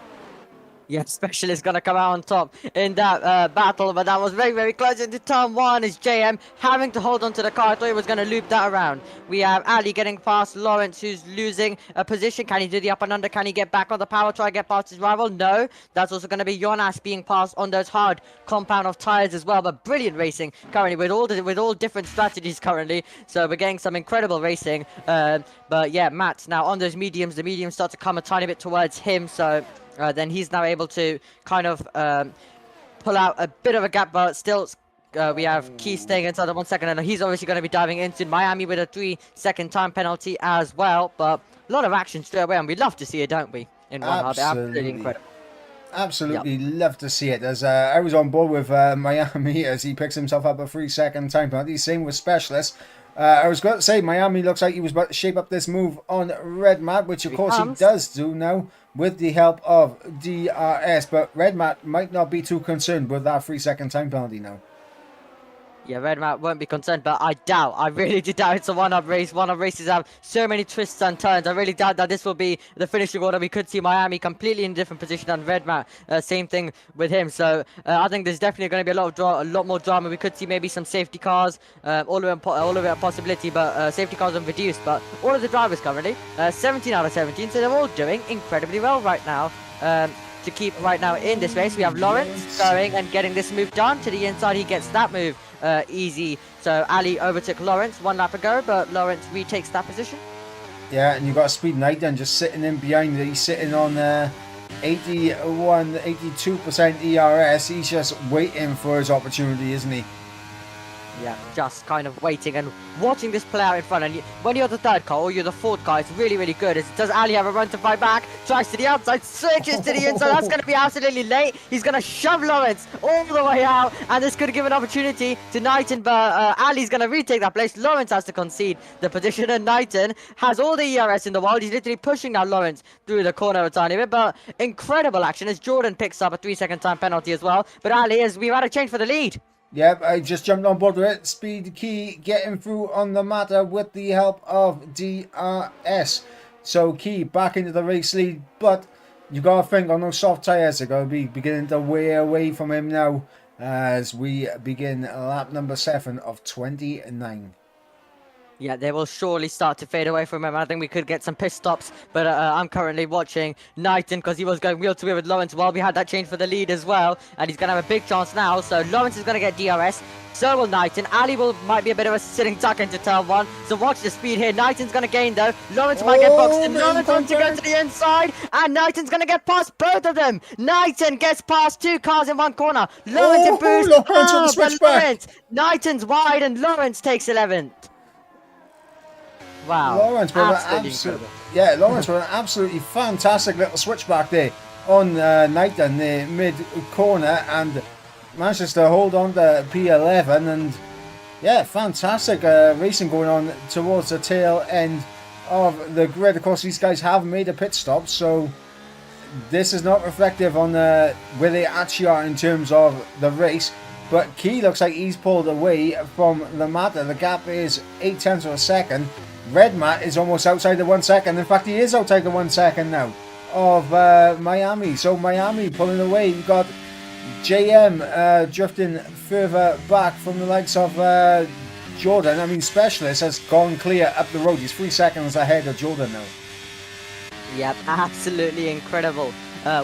Yeah, Specialist gonna come out on top in that battle, but that was very, very close into turn 1. Is JM having to hold on to the car? I thought he was gonna loop that around. We have Ali getting past Lawrence, who's losing a position. Can he do the up and under? Can he get back on the power, try to get past his rival? No. That's also gonna be Jonas being passed on those hard compound of tires as well. But brilliant racing currently with all different strategies currently. So we're getting some incredible racing. But yeah, Matt now on those mediums. The mediums start to come a tiny bit towards him. So. Then he's now able to kind of pull out a bit of a gap, but still we have Key staying inside the 1 second, and he's obviously going to be diving into Miami with a 3-second time penalty as well. But a lot of action straight away, and we love to see it, don't we? In one half, absolutely incredible. Absolutely love to see it. As I was on board with Miami as he picks himself up a 3-second time penalty. Same with Specialist. I was going to say Miami looks like he was about to shape up this move on Red Mat, which of course he does do now with the help of DRS. But Red Mat might not be too concerned with that 3-second time penalty now. Yeah, Red Mat won't be concerned, but I really do doubt it's a one-up race. One-up races have so many twists and turns. I really doubt that this will be the finishing order. We could see Miami completely in a different position than Red Mat. Same thing with him. So I think there's definitely going to be a lot more drama. We could see maybe some safety cars, all of it a possibility, but safety cars are reduced. But all of the drivers currently, 17 out of 17, so they're all doing incredibly well right now. To keep right now in this race, we have Lawrence going and getting this move done to the inside. He gets that move easy. So Ali overtook Lawrence 1 lap ago, but Lawrence retakes that position. Yeah, and you've got a Speed Knight then just sitting in behind. He's sitting on 82% ERS. He's just waiting for his opportunity, isn't he? Yeah, just kind of waiting and watching this play out in front. And when you're the third car or you're the fourth car, it's really, really good. Does Ali have a run to fight back? Tries to the outside, switches to the inside. That's going to be absolutely late. He's going to shove Lawrence all the way out. And this could give an opportunity to Knighton. But Ali's going to retake that place. Lawrence has to concede the position. And Knighton has all the ERS in the world. He's literally pushing now Lawrence through the corner a tiny bit. But incredible action as Jordan picks up a 3-second time penalty as well. But Ali, we've had a change for the lead. Yep, I just jumped on board with it. Speed Key getting through on the Matter with the help of DRS. So Key back into the race lead, but you got to think on those soft tyres, they're going to be beginning to wear away from him now as we begin lap number 7 of 29. Yeah, they will surely start to fade away from him. I think we could get some pit stops, but I'm currently watching Knighton because he was going wheel to wheel with Lawrence while we had that change for the lead as well, and he's going to have a big chance now. So Lawrence is going to get DRS, so will Knighton. Ali might be a bit of a sitting duck into turn 1, so watch the speed here. Knighton's going to gain though. Lawrence might get boxed in. Lawrence wants to go to the inside, and Knighton's going to get past both of them. Knighton gets past 2 cars in 1 corner. Lawrence in boost. Lawrence. Knighton's wide, and Lawrence takes 11th. Wow. Lawrence with Lawrence with an absolutely fantastic little switchback there on Knighton, the mid corner, and manages to hold on to P11. And yeah, fantastic racing going on towards the tail end of the grid. Of course, these guys have made a pit stop, so this is not reflective on where they actually are in terms of the race. But Key looks like he's pulled away from the Matter. The gap is 0.8 of a second. Red Mat is almost outside the 1 second. In fact, he is outside the 1 second now of Miami. So Miami pulling away. You've got JM drifting further back from the likes of Jordan. I mean, Specialist has gone clear up the road. He's 3 seconds ahead of Jordan now. Yep, absolutely incredible.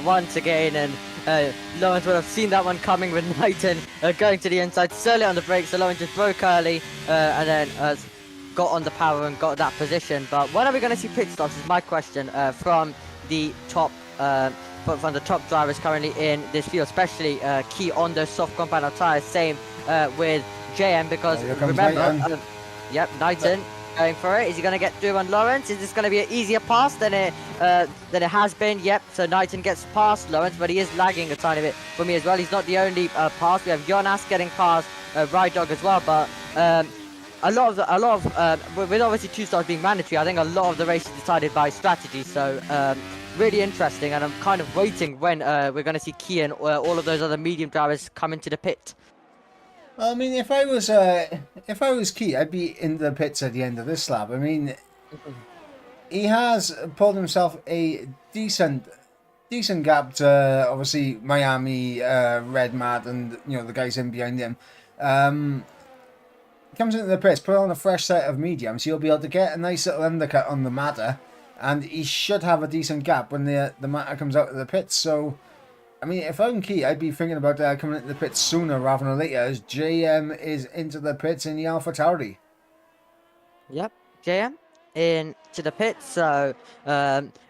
Once again, and Lawrence would have seen that one coming with Knighton going to the inside, slowly on the brakes. So Lawrence just broke early and then got on the power and got that position. But when are we going to see pit stops is my question from the top from the top drivers currently in this field, especially Key on those soft compound tires. Same with JM, because remember, yep, Knighton going for it. Is he going to get through on Lawrence? Is this going to be an easier pass than it has been? Yep, so Knighton gets past Lawrence, but he is lagging a tiny bit for me as well. He's not the only pass. We have Jonas getting past Ride Dog as well, but a lot of with obviously 2 stars being mandatory, I think a lot of the race is decided by strategy. So really interesting, and I'm kind of waiting when we're going to see Key and all of those other medium drivers come into the pit. I mean, if I was Key, I'd be in the pits at the end of this lap. I mean, he has pulled himself a decent gap to obviously Miami, Red Matt, and the guys in behind him. Comes into the pits, put on a fresh set of mediums. He'll be able to get a nice little undercut on the Matter, and he should have a decent gap when the Matter comes out of the pits. So, I mean, if I'm Key, I'd be thinking about coming into the pits sooner rather than later, as JM is into the pits in the Alpha Tauri. Yep, JM into the pits, so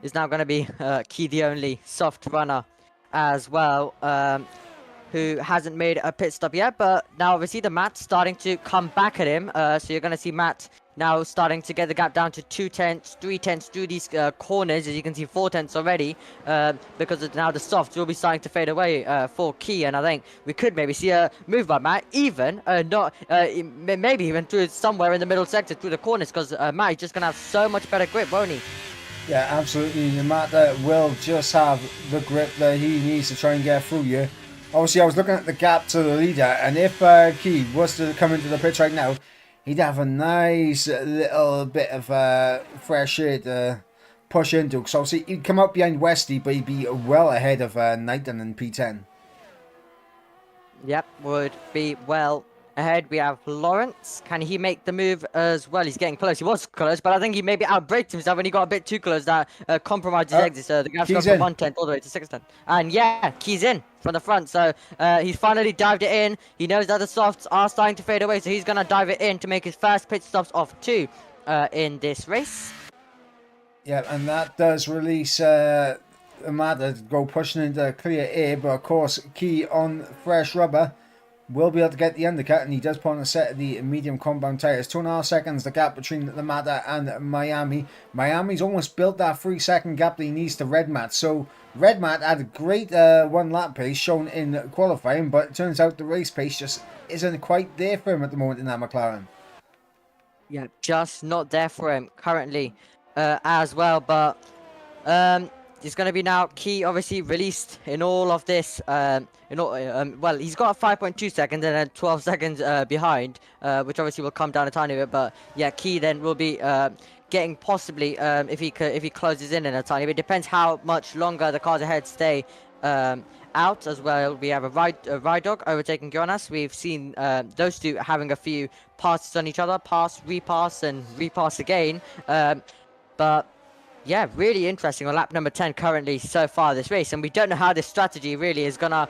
is now going to be Key, the only soft runner as well, who hasn't made a pit stop yet. But now obviously the Matt's starting to come back at him, so you're going to see Matt now starting to get the gap down to 2 tenths, 3 tenths through these corners. As you can see, 4 tenths already, because now the softs will be starting to fade away for Key. And I think we could maybe see a move by Matt, even maybe even through somewhere in the middle sector through the corners, because Matt is just going to have so much better grip, won't he? Yeah, absolutely. The Matt will just have the grip that he needs to try and get through you. Obviously, I was looking at the gap to the leader, and if Key was to come into the pits right now, he'd have a nice little bit of fresh air to push into. Because obviously, he'd come out behind Westy, but he'd be well ahead of Knighton in P10. Yep, would be well ahead. We have Lawrence. Can he make the move as well? He's getting close. He was close, but I think he maybe outbraked himself when he got a bit too close. That compromised his exit. So the gap's gone from 1 tenth all the way to 6 tenths. And yeah, Key's in from the front. So he's finally dived it in. He knows that the softs are starting to fade away, so he's going to dive it in to make his first pit stops of 2 in this race. Yeah, and that does release Matter to go pushing into clear air, but of course, Key on fresh rubber will be able to get the undercut, and he does put on a set of the medium compound tyres. 2.5 seconds the gap between the Matter and Miami. Miami's almost built that 3-second gap that he needs to Red Matt. So Red Matt had a great 1 lap pace shown in qualifying, but it turns out the race pace just isn't quite there for him at the moment in that McLaren. Yeah, just not there for him currently as well. But it's going to be now Key obviously released in all of this. Well, he's got 5.2 seconds and then 12 seconds behind, which obviously will come down a tiny bit. But yeah, Key then will be getting possibly if he closes in a tiny bit. Depends how much longer the cars ahead stay out as well. We have a ride dog overtaking Jonas. We've seen those two having a few passes on each other, pass, repass, and repass again. But yeah, really interesting on lap number 10 currently so far this race, and we don't know how this strategy really is gonna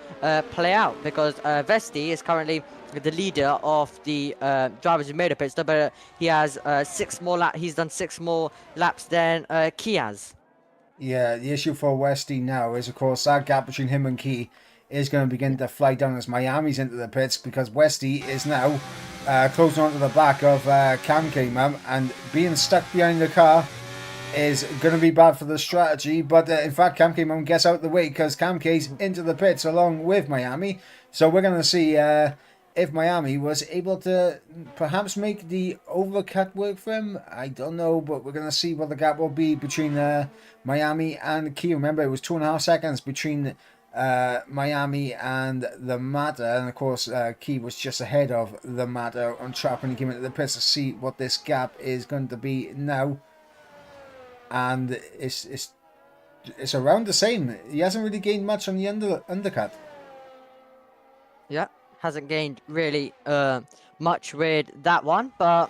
play out, because Vesti is currently the leader of the drivers who made a pit stop, but he has 6 more laps. He's done 6 more laps than Key has. Yeah, the issue for Westy now is, of course, that gap between him and Key is going to begin to fly down as Miami's into the pits, because Westy is now closing onto the back of Cam K-Mum, and being stuck behind the car is going to be bad for the strategy. But in fact, Cam K-Mum gets out the way, because Cam K's into the pits along with Miami. So we're going to see if Miami was able to perhaps make the overcut work for him. I don't know, but we're going to see what the gap will be between Miami and Key. Remember, it was 2.5 seconds between Miami and the Matter, and of course Key was just ahead of the Matter on track when he came into the pits. To see what this gap is going to be now, and it's around the same. He hasn't really gained much on the undercut. Yeah, hasn't gained really much with that one, but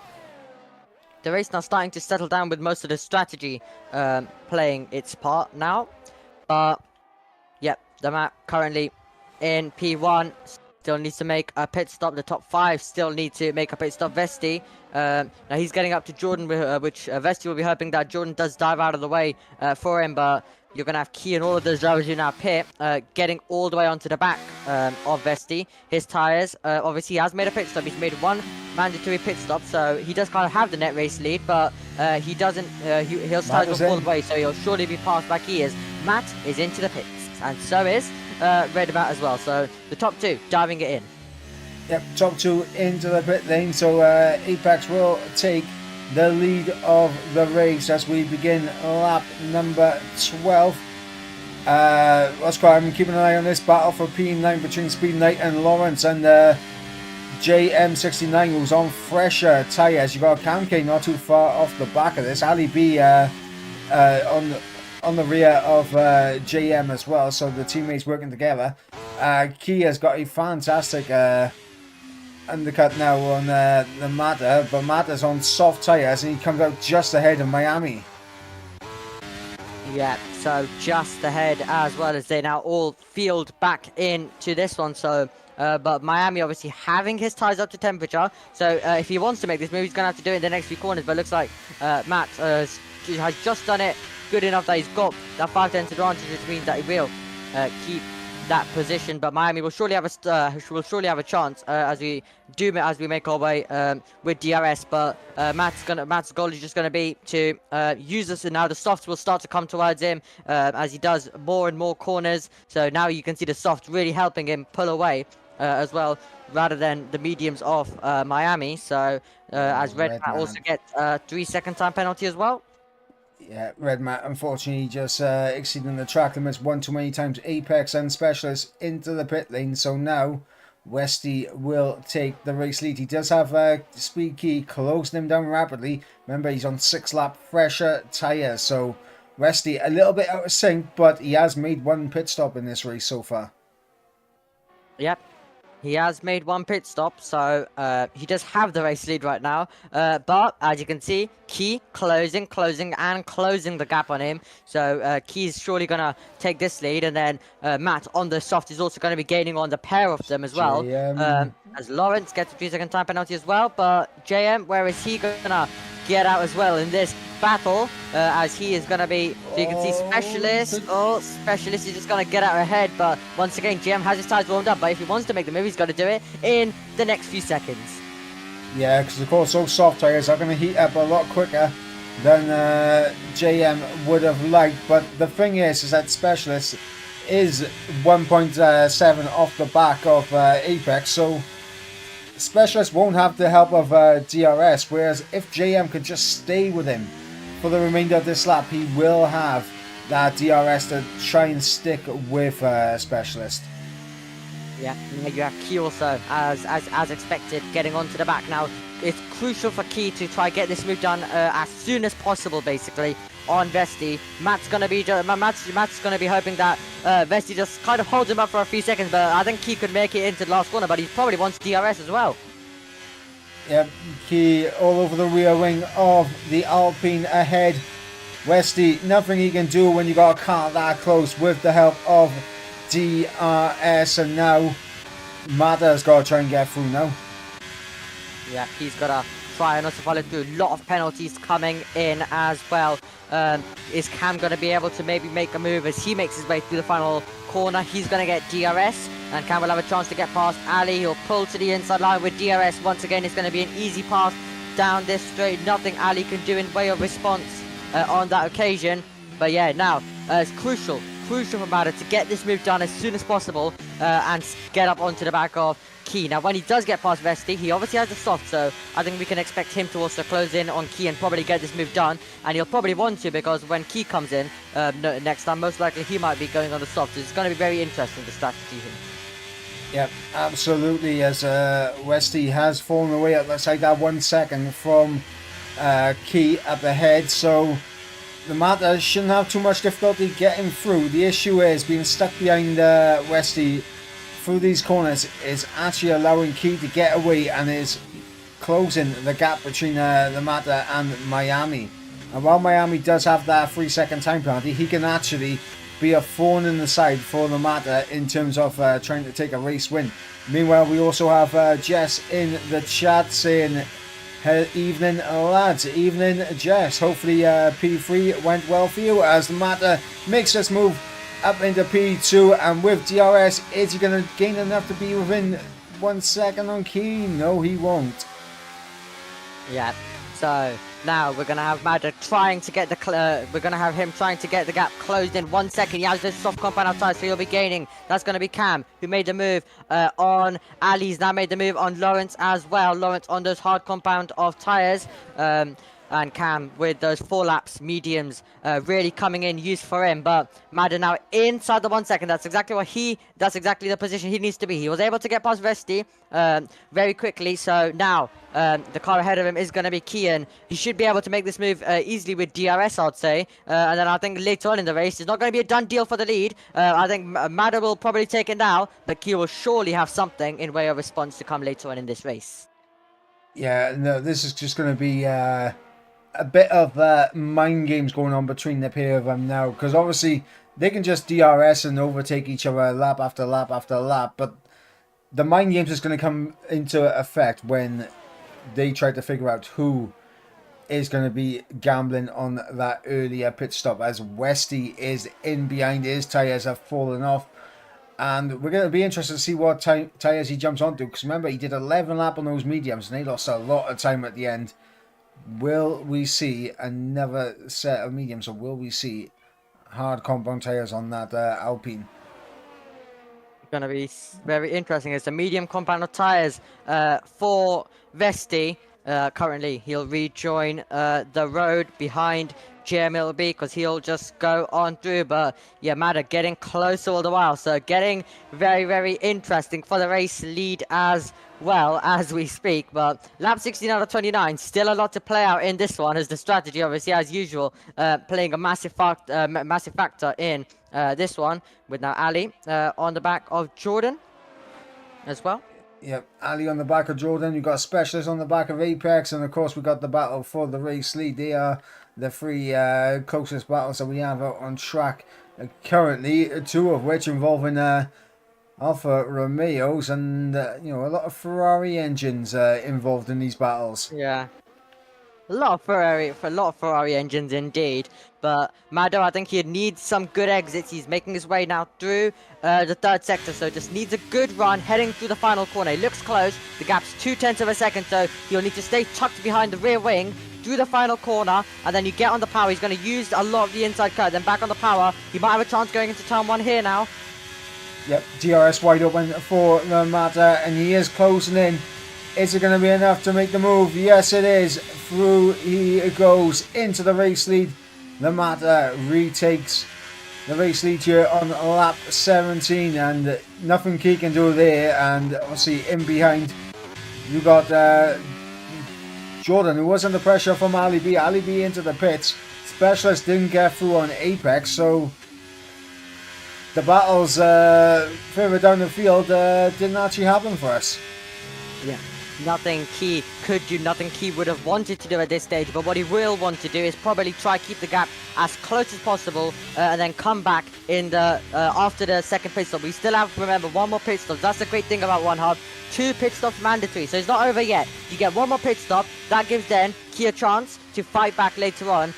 the race now starting to settle down with most of the strategy playing its part now. But yep, the map currently in P1 still needs to make a pit stop. The top 5 still need to make a pit stop. Vesti, now he's getting up to Jordan, which Vesti will be hoping that Jordan does dive out of the way for him, but you're going to have Key and all of those drivers in our pit getting all the way onto the back of Vesti. His tyres, obviously he has made a pit stop. He's made one mandatory pit stop, so he does kind of have the net race lead, but he doesn't, he'll start off all the way, so he'll surely be passed by Key as Matt is into the pits, and so is Red Matt as well. So the top 2 diving it in. Yep, top 2 into the pit lane, so Apex will take the lead of the race as we begin lap number 12. Let's go ahead and keep an eye on this battle for P9 between Speed Knight and Lawrence, and JM69, who's on fresher tyres. You got Kamke not too far off the back of this. Ali B on the rear of JM as well, so the teammates working together. Kia's got a fantastic undercut now on the Mata, but Mata's on soft tyres and he comes out just ahead of Miami. Yeah, so just ahead as well, as they now all field back into this one. So but Miami obviously having his tyres up to temperature, so if he wants to make this move, he's going to have to do it in the next few corners, but it looks like Matt has just done it good enough that he's got that 5/10 advantage, which means that he will keep that position. But Miami will surely have a chance as we make our way with DRS. But Matt's goal is just gonna be to use this, and now the softs will start to come towards him as he does more and more corners. So now you can see the soft really helping him pull away as well, rather than the mediums of Miami. So as Red Matt also gets 3-second time penalty as well. Yeah, Red Matt unfortunately just exceeding the track limits one too many times. Apex and Specialist into the pit lane, so now Westy will take the race lead. He does have Speed Key closing him down rapidly. Remember, he's on 6-lap fresher tyres, so Westy a little bit out of sync, but he has made one pit stop in this race so far. Yep. He has made one pit stop, so he does have the race lead right now. But as you can see, Key closing the gap on him. So Key's surely going to take this lead. And then Matt on the soft is also going to be gaining on the pair of them as well. As Lawrence gets a 3-second time penalty as well. But JM, where is he going to get out as well in this battle, as he is going to be, so you can see Specialist is just going to get out ahead, but once again JM has his tyres warmed up, but if he wants to make the move, he's got to do it in the next few seconds. Yeah, because of course those soft tyres are going to heat up a lot quicker than JM would have liked, but the thing is that Specialist is 1.7 off the back of Apex, so Specialist won't have the help of DRS, whereas if JM could just stay with him for the remainder of this lap, he will have that DRS to try and stick with Specialist. Yeah, you have Key also, as expected, getting onto the back now. It's crucial for Key to try get this move done as soon as possible, basically, on Vesti. Matt's gonna be hoping that Vesti just kind of holds him up for a few seconds, but I think Key could make it into the last corner, but he probably wants DRS as well. Yep, Key all over the rear wing of the Alpine ahead. Westy, nothing he can do when you got a car that close with the help of DRS, and now Mata's got to try and get through now. Yeah, he's got to try and also follow through. A lot of penalties coming in as well. Is Cam going to be able to maybe make a move as he makes his way through the final corner? He's going to get DRS, and Cam will have a chance to get past Ali. He'll pull to the inside line with DRS. Once again, it's going to be an easy pass down this straight. Nothing Ali can do in way of response on that occasion. But yeah, now it's crucial for Mata to get this move done as soon as possible and get up onto the back of Key. Now, when he does get past Vesti, he obviously has the soft, so I think we can expect him to also close in on Key and probably get this move done. And he'll probably want to, because when Key comes in next time, most likely he might be going on the soft. So it's going to be very interesting, the strategy here. Yep, absolutely, as Westy has fallen away at, let's say, that 1 second from Key up ahead, so the Mata shouldn't have too much difficulty getting through. The issue is being stuck behind Westy through these corners is actually allowing Key to get away and is closing the gap between the Mata and Miami. And while Miami does have that 3-second time penalty, he can actually be a thorn in the side for the Mata in terms of trying to take a race win. Meanwhile, we also have Jess in the chat saying, evening lads, evening Jess. Hopefully P3 went well for you as the Mata makes this move up into P2, and with DRS, is he going to gain enough to be within 1 second on Key? No, he won't. Yeah, so now we're gonna have Mada trying to get the we're gonna have him trying to get the gap closed in 1 second. He has this soft compound outside, so he'll be gaining. That's gonna be Cam, who made the move on Ali's now made the move on Lawrence as well. Lawrence on those hard compound of tires. And Cam with those 4 laps mediums really coming in used for him. But Madden now inside the 1 second. That's exactly the position he needs to be. He was able to get past Vesti very quickly. So now the car ahead of him is going to be Kian. He should be able to make this move easily with DRS, I'd say. And then I think later on in the race, it's not going to be a done deal for the lead. I think Madden will probably take it now, but Kian will surely have something in way of response to come later on in this race. Yeah, no, this is just going to be a bit of mind games going on between the pair of them now, because obviously they can just DRS and overtake each other lap after lap after lap, but the mind games is going to come into effect when they try to figure out who is going to be gambling on that earlier pit stop, as Westy is in behind. His tyres have fallen off, and we're going to be interested to see what tyres he jumps onto, because remember, he did 11 lap on those mediums and he lost a lot of time at the end. Will we see another set of mediums, or will we see hard compound tyres on that Alpine? Going to be very interesting. It's a medium compound of tyres for Vesti. Currently, he'll rejoin the road behind GMLB because he'll just go on through. But yeah, Mada getting closer all the while. So getting very, very interesting for the race lead as well as we speak. But lap 16 out of 29, still a lot to play out in this one, as the strategy obviously as usual playing a massive factor in this one, with now Ali on the back of Jordan as well. Yep, Ali on the back of Jordan. You've got Specialist on the back of Apex, and of course we've got the battle for the race lead. They are the 3 closest battles that we have out on track currently, 2 of which involving Alfa Romeos and you know, a lot of Ferrari engines involved in these battles. Yeah, a lot of Ferrari engines indeed. But Mado, I think he needs some good exits. He's making his way now through the 3rd sector, so just needs a good run heading through the final corner. He looks close. The gap's 0.2 of a second, so he'll need to stay tucked behind the rear wing through the final corner, and then you get on the power. He's going to use a lot of the inside cut, then back on the power. He might have a chance going into turn 1 here now. Yep, DRS wide open for the Mata, and he is closing in. Is it going to be enough to make the move? Yes, it is. Through he goes into the race lead. The Mata retakes the race lead here on lap 17, and nothing Key can do there. And obviously in behind, you got Jordan, who was under pressure from Ali B. Ali B into the pits. Specialist didn't get through on Apex, so the battles further down the field didn't actually happen for us. Yeah, nothing Key could do, nothing Key would have wanted to do at this stage, but what he will want to do is probably try keep the gap as close as possible and then come back in the after the 2nd pit stop. We still have, remember, 1 more pit stop. That's the great thing about One Hub. 2 pit stops mandatory, so it's not over yet. You get 1 more pit stop. That gives then Key a chance to fight back later on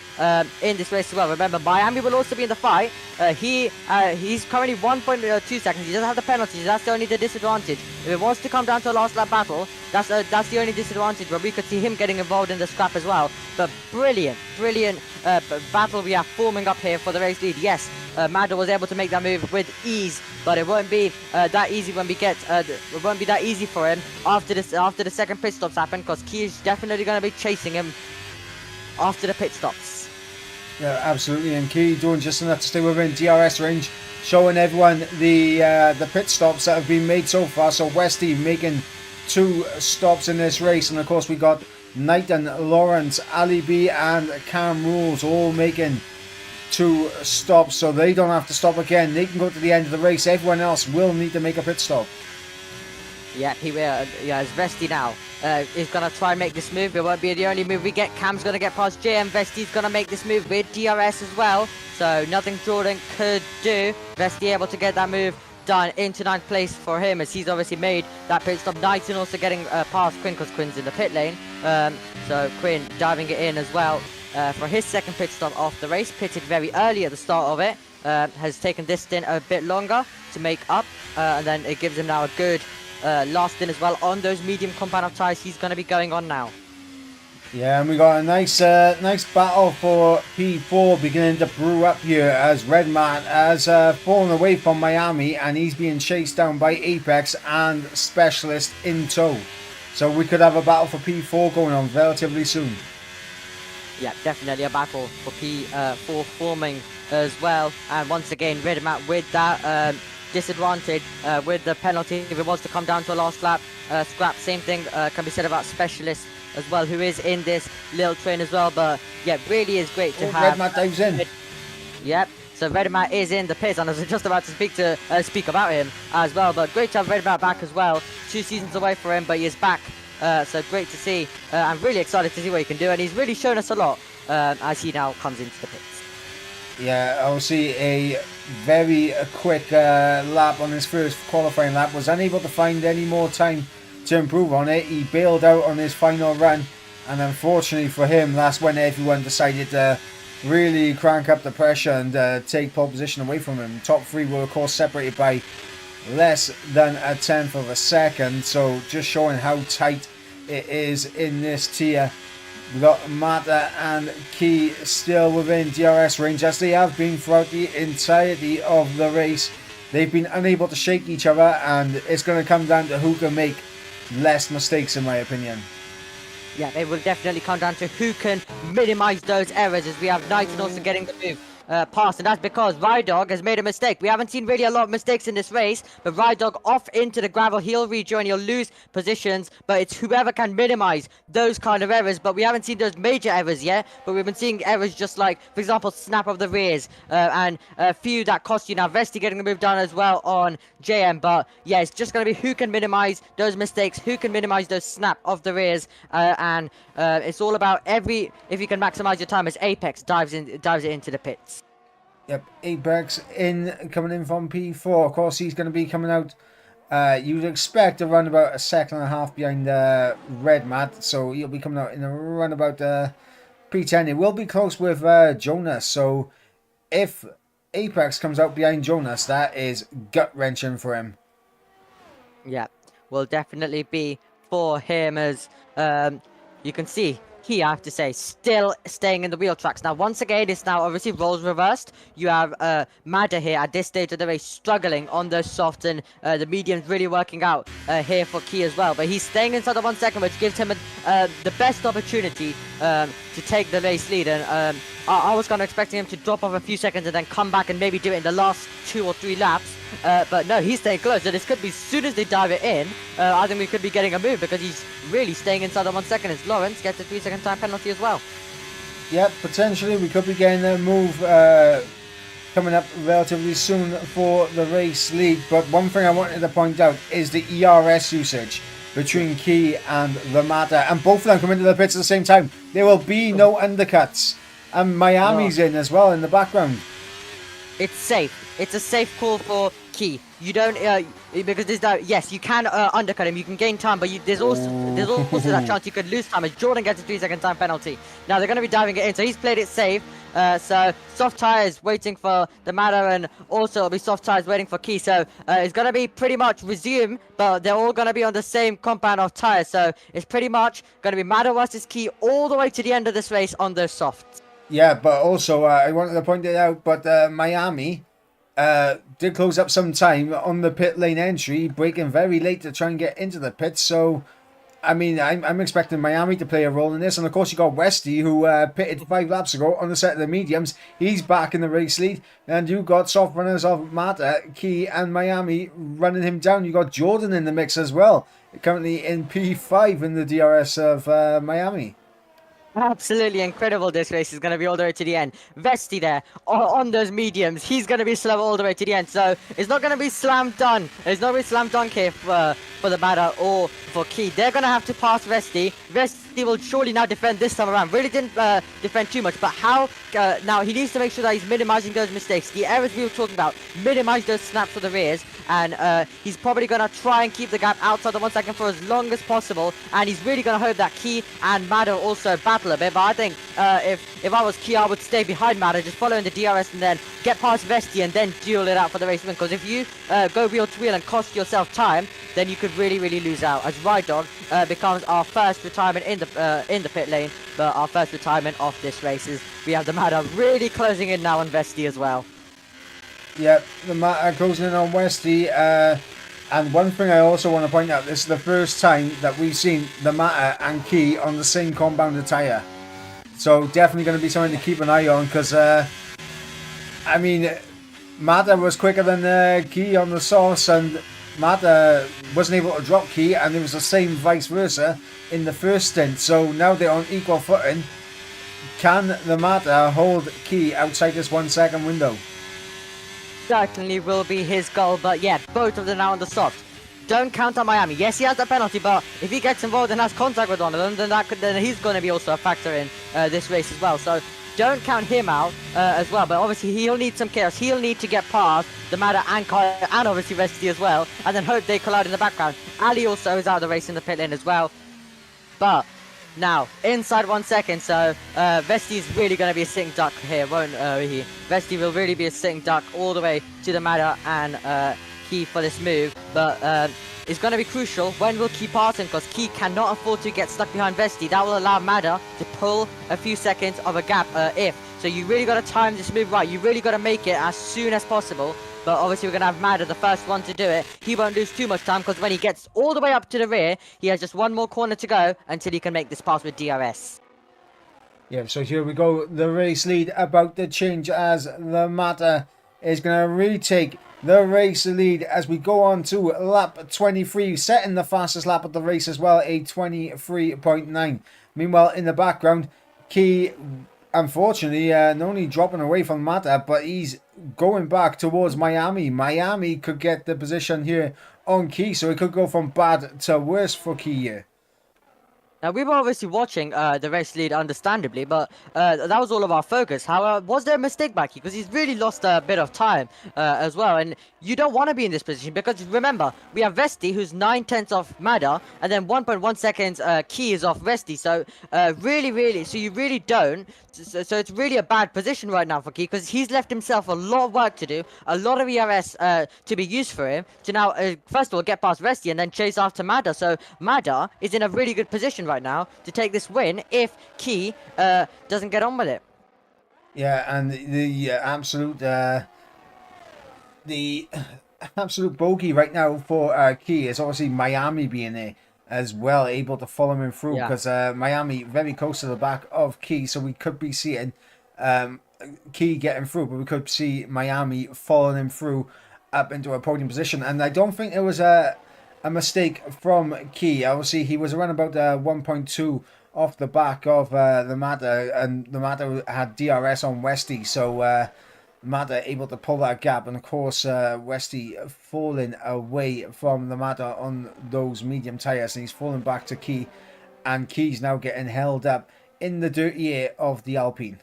in this race as well. Remember, Miami will also be in the fight. He's currently 1.2 seconds. He doesn't have the penalties. That's the only disadvantage. If it wants to come down to a last lap battle, that's the only disadvantage. But we could see him getting involved in the scrap as well. But brilliant battle we are forming up here for the race lead. Yes, Mado was able to make that move with ease, but it won't be that easy when we get. It won't be that easy for him after the 2nd pit stops happen, because Key is definitely going to be chasing him after the pit stops. Yeah, absolutely, and Key doing just enough to stay within DRS range, showing everyone the pit stops that have been made so far. So Westy making 2 stops in this race, and of course we got Knight and Lawrence, Ali B and Cam Rules all making to stop, so they don't have to stop again. They can go to the end of the race. Everyone else will need to make a pit stop. Yeah, he will. Yeah, it's Vesti now. He's going to try and make this move. It won't be the only move we get. Cam's going to get past JM. Vesti's going to make this move with DRS as well. So nothing Jordan could do. Vesti able to get that move done into 9th place for him, as he's obviously made that pit stop. Knighton also getting past Quinn, because Quinn's in the pit lane. So Quinn diving it in as well for his second pit stop off the race. Pitted very early at the start of it. Has taken this stint a bit longer to make up. And then it gives him now a good last stint as well on those medium compound of tyres he's going to be going on now. Yeah, and we got a nice battle for P4 beginning to brew up here, as Redman has fallen away from Miami and he's being chased down by Apex and Specialist in tow. So we could have a battle for P4 going on relatively soon. Yeah, definitely a battle for P4 forming as well. And once again, Redman with that disadvantage with the penalty. If it was to come down to a last lap scrap, same thing can be said about Specialist as well, who is in this little train as well. But yeah, really is great to have. Redmat dives in. Yep. So Redmat is in the pits, and I was just about to speak about him as well. But great to have Redmat back as well. 2 seasons away for him, but he is back. So great to see. I'm really excited to see what he can do, and he's really shown us a lot as he now comes into the pits. Yeah, I'll see a very quick lap on his first qualifying lap. Was unable to find any more time to improve on it. He bailed out on his final run, and unfortunately for him, that's when everyone decided to really crank up the pressure and take pole position away from him. Top 3 were of course separated by less than a tenth of a second, so just showing how tight it is in this tier. We've got Mata and Key still within DRS range, as they have been throughout the entirety of the race. They've been unable to shake each other, and it's going to come down to who can make less mistakes, in my opinion. Yeah, it will definitely come down to who can minimize those errors, as we have Knighton also getting the move past, and that's because Rydog has made a mistake. We haven't seen really a lot of mistakes in this race, but Rydog off into the gravel, he'll rejoin, he'll lose positions, but it's whoever can minimize those kind of errors. But we haven't seen those major errors yet, but we've been seeing errors just like, for example, snap of the rears, and a few that cost you. Now Vesti getting the move done as well on JM, but yeah, it's just going to be who can minimize those mistakes, who can minimize those snap of the rears, and it's all about if you can maximize your time, as Apex dives it into the pits. Yep, Apex coming in from P4. Of course, he's going to be coming out, you'd expect, around about a second and a half behind Redmat, so he'll be coming out in around about P10. It will be close with Jonas, so if Apex comes out behind Jonas, that is gut-wrenching for him. Yeah, will definitely be for him, as you can see. He, I have to say, still staying in the wheel tracks. Now, once again, it's now obviously roles reversed. You have Mada here at this stage of the race struggling on those softs, and the medium's really working out here for Key as well. But he's staying inside the 1 second, which gives him the best opportunity to take the race lead. And I was kind of expecting him to drop off a few seconds and then come back and maybe do it in the last 2 or 3 laps. But no, he's staying close. So this could be, as soon as they dive it in, I think we could be getting a move, because he's really staying inside the 1 second. As Lawrence gets a 3-second time penalty as well. Yep, potentially we could be getting a move coming up relatively soon for the race lead. But one thing I wanted to point out is the ERS usage between Key and the Mata, and both of them come into the pits at the same time. There will be no undercuts, and Miami's in as well in the background. It's safe. It's a safe call for Key. You don't because there's that. Yes, you can undercut him. You can gain time, but there's also that chance you could lose time, as Jordan gets a 3-second time penalty. Now they're going to be diving it in, so he's played it safe. So soft tires waiting for the Mata, and also it'll be soft tires waiting for Key. So it's going to be pretty much resume, but they're all going to be on the same compound of tires. So it's pretty much going to be Mata versus Key all the way to the end of this race on those softs. Yeah, but also I wanted to point it out, but Miami did close up some time on the pit lane entry, braking very late to try and get into the pit. So, I mean, I'm expecting Miami to play a role in this. And of course, you got Westy, who pitted 5 laps ago on the set of the mediums. He's back in the race lead. And you got soft runners of Mata, Key, and Miami running him down. You got Jordan in the mix as well, currently in P5 in the DRS of Miami. Absolutely incredible. This race is going to be all the way to the end. Vesti there on those mediums. He's going to be slow all the way to the end. So it's not going to be slam dunk. It's not going to be slam dunk here for the batter or for Key. They're going to have to pass Vesti. Vesti will surely now defend this time around. Really didn't defend too much. But how? Now he needs to make sure that he's minimizing those mistakes. The errors we were talking about. Minimize those snaps for the rears. And he's probably going to try and keep the gap outside the 1 second for as long as possible. And he's really going to hope that Key and Madder also battle a bit. But I think if I was Key, I would stay behind Madder, just following the DRS and then get past Vesti and then duel it out for the race win. Because if you go wheel to wheel and cost yourself time, then you could really lose out. As Ride Dog becomes our first retirement in the pit lane, but our first retirement of this race is we have the Madder really closing in now on Vesti as well. Yep, the matter closing in on Westy. And one thing I also want to point out, this is the first time that we've seen the matter and Key on the same compound tyre. So definitely going to be something to keep an eye on, because I mean, Matter was quicker than Key on the sauce, and Matter wasn't able to drop Key, and it was the same vice versa in the first stint. So now they're on equal footing. Can the Matter hold Key outside this 1 second window? Certainly will be his goal, but yeah, both of them now on the soft. Don't count on Miami. Yes, he has the penalty, but if he gets involved and has contact with one of them, then he's going to be also a factor in this race as well. So don't count him out as well. But obviously he'll need some chaos. He'll need to get past the Matter and obviously Vesti as well, and then hope they collide in the background. Ali also is out of the race in the pit lane as well. But now, inside 1 second, so Vesti is really going to be a sitting duck here, won't he? Vesti will really be a sitting duck all the way to the Matter and Key for this move, but it's going to be crucial. When will Key pass him? Because Key cannot afford to get stuck behind Vesti. That will allow Matter to pull a few seconds of a gap So you really got to time this move right. You really got to make it as soon as possible. But obviously we're going to have Matter, the first one to do it. He won't lose too much time, because when he gets all the way up to the rear, he has just one more corner to go until he can make this pass with DRS. Yeah, so here we go. The race lead about to change as the Matter is going to retake the race lead as we go on to lap 23, setting the fastest lap of the race as well, a 23.9. Meanwhile, in the background, Key, unfortunately, not only dropping away from Matter, but he's going back towards Miami. Miami could get the position here on Key, so it could go from bad to worse for Key here. Now, we were obviously watching the race lead, understandably, but that was all of our focus. However, was there a mistake back here? Because he's really lost a bit of time as well, and you don't want to be in this position, because remember, we have Vesti, who's 9/10 off Matter, and then 1.1 seconds Key is off Vesti, so so you really don't. So it's really a bad position right now for Key, because he's left himself a lot of work to do, a lot of ERS to be used for him, to now, first of all, get past Vesti and then chase after Matter. So Matter is in a really good position right now to take this win if Key doesn't get on with it. Yeah, and the absolute bogey right now for Key is obviously Miami being there as well, able to follow him through, because Miami very close to the back of Key, so we could be seeing Key getting through, but we could see Miami following him through up into a podium position. And I don't think it was a mistake from Key. Obviously, he was around about 1.2 off the back of the Matter, and the Matter had DRS on Westy, so Matter able to pull that gap, and of course Westy falling away from the Matter on those medium tyres, and he's falling back to Key, and Key's now getting held up in the dirty air of the Alpine.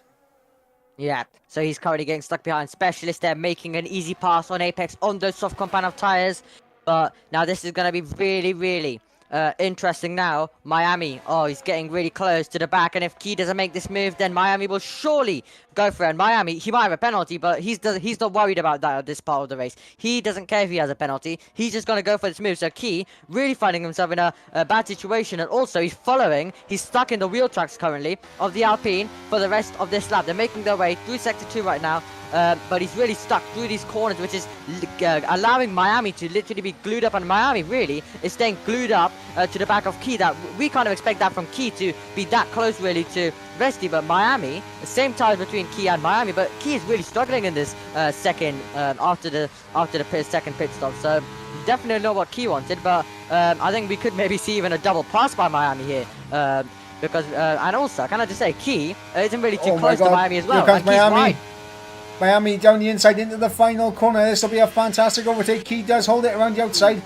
Yeah, so he's currently getting stuck behind Specialist there, making an easy pass on Apex on those soft compound of tyres. But now this is going to be really interesting now. Miami, he's getting really close to the back, and if Key doesn't make this move, then Miami will surely go for it. And Miami, he might have a penalty, but he's not worried about that at this part of the race. He doesn't care if he has a penalty. He's just going to go for this move. So Key really finding himself in a bad situation, and also he's stuck in the wheel tracks currently of the Alpine for the rest of this lap. They're making their way through Sector 2 right now. But he's really stuck through these corners, which is allowing Miami to literally be glued up, and Miami really is staying glued up to the back of Key. That we kind of expect that from Key, to be that close really to Vesti, but Miami, the same time between Key and Miami, but Key is really struggling in this second after the second pit stop. So definitely not what Key wanted, but I think we could maybe see even a double pass by Miami here. because and also can I just say Key isn't really too Oh my close to God. Miami as well. Here comes And Key's Miami. wide. Miami down the inside into the final corner. This will be a fantastic overtake. Key does hold it around the outside,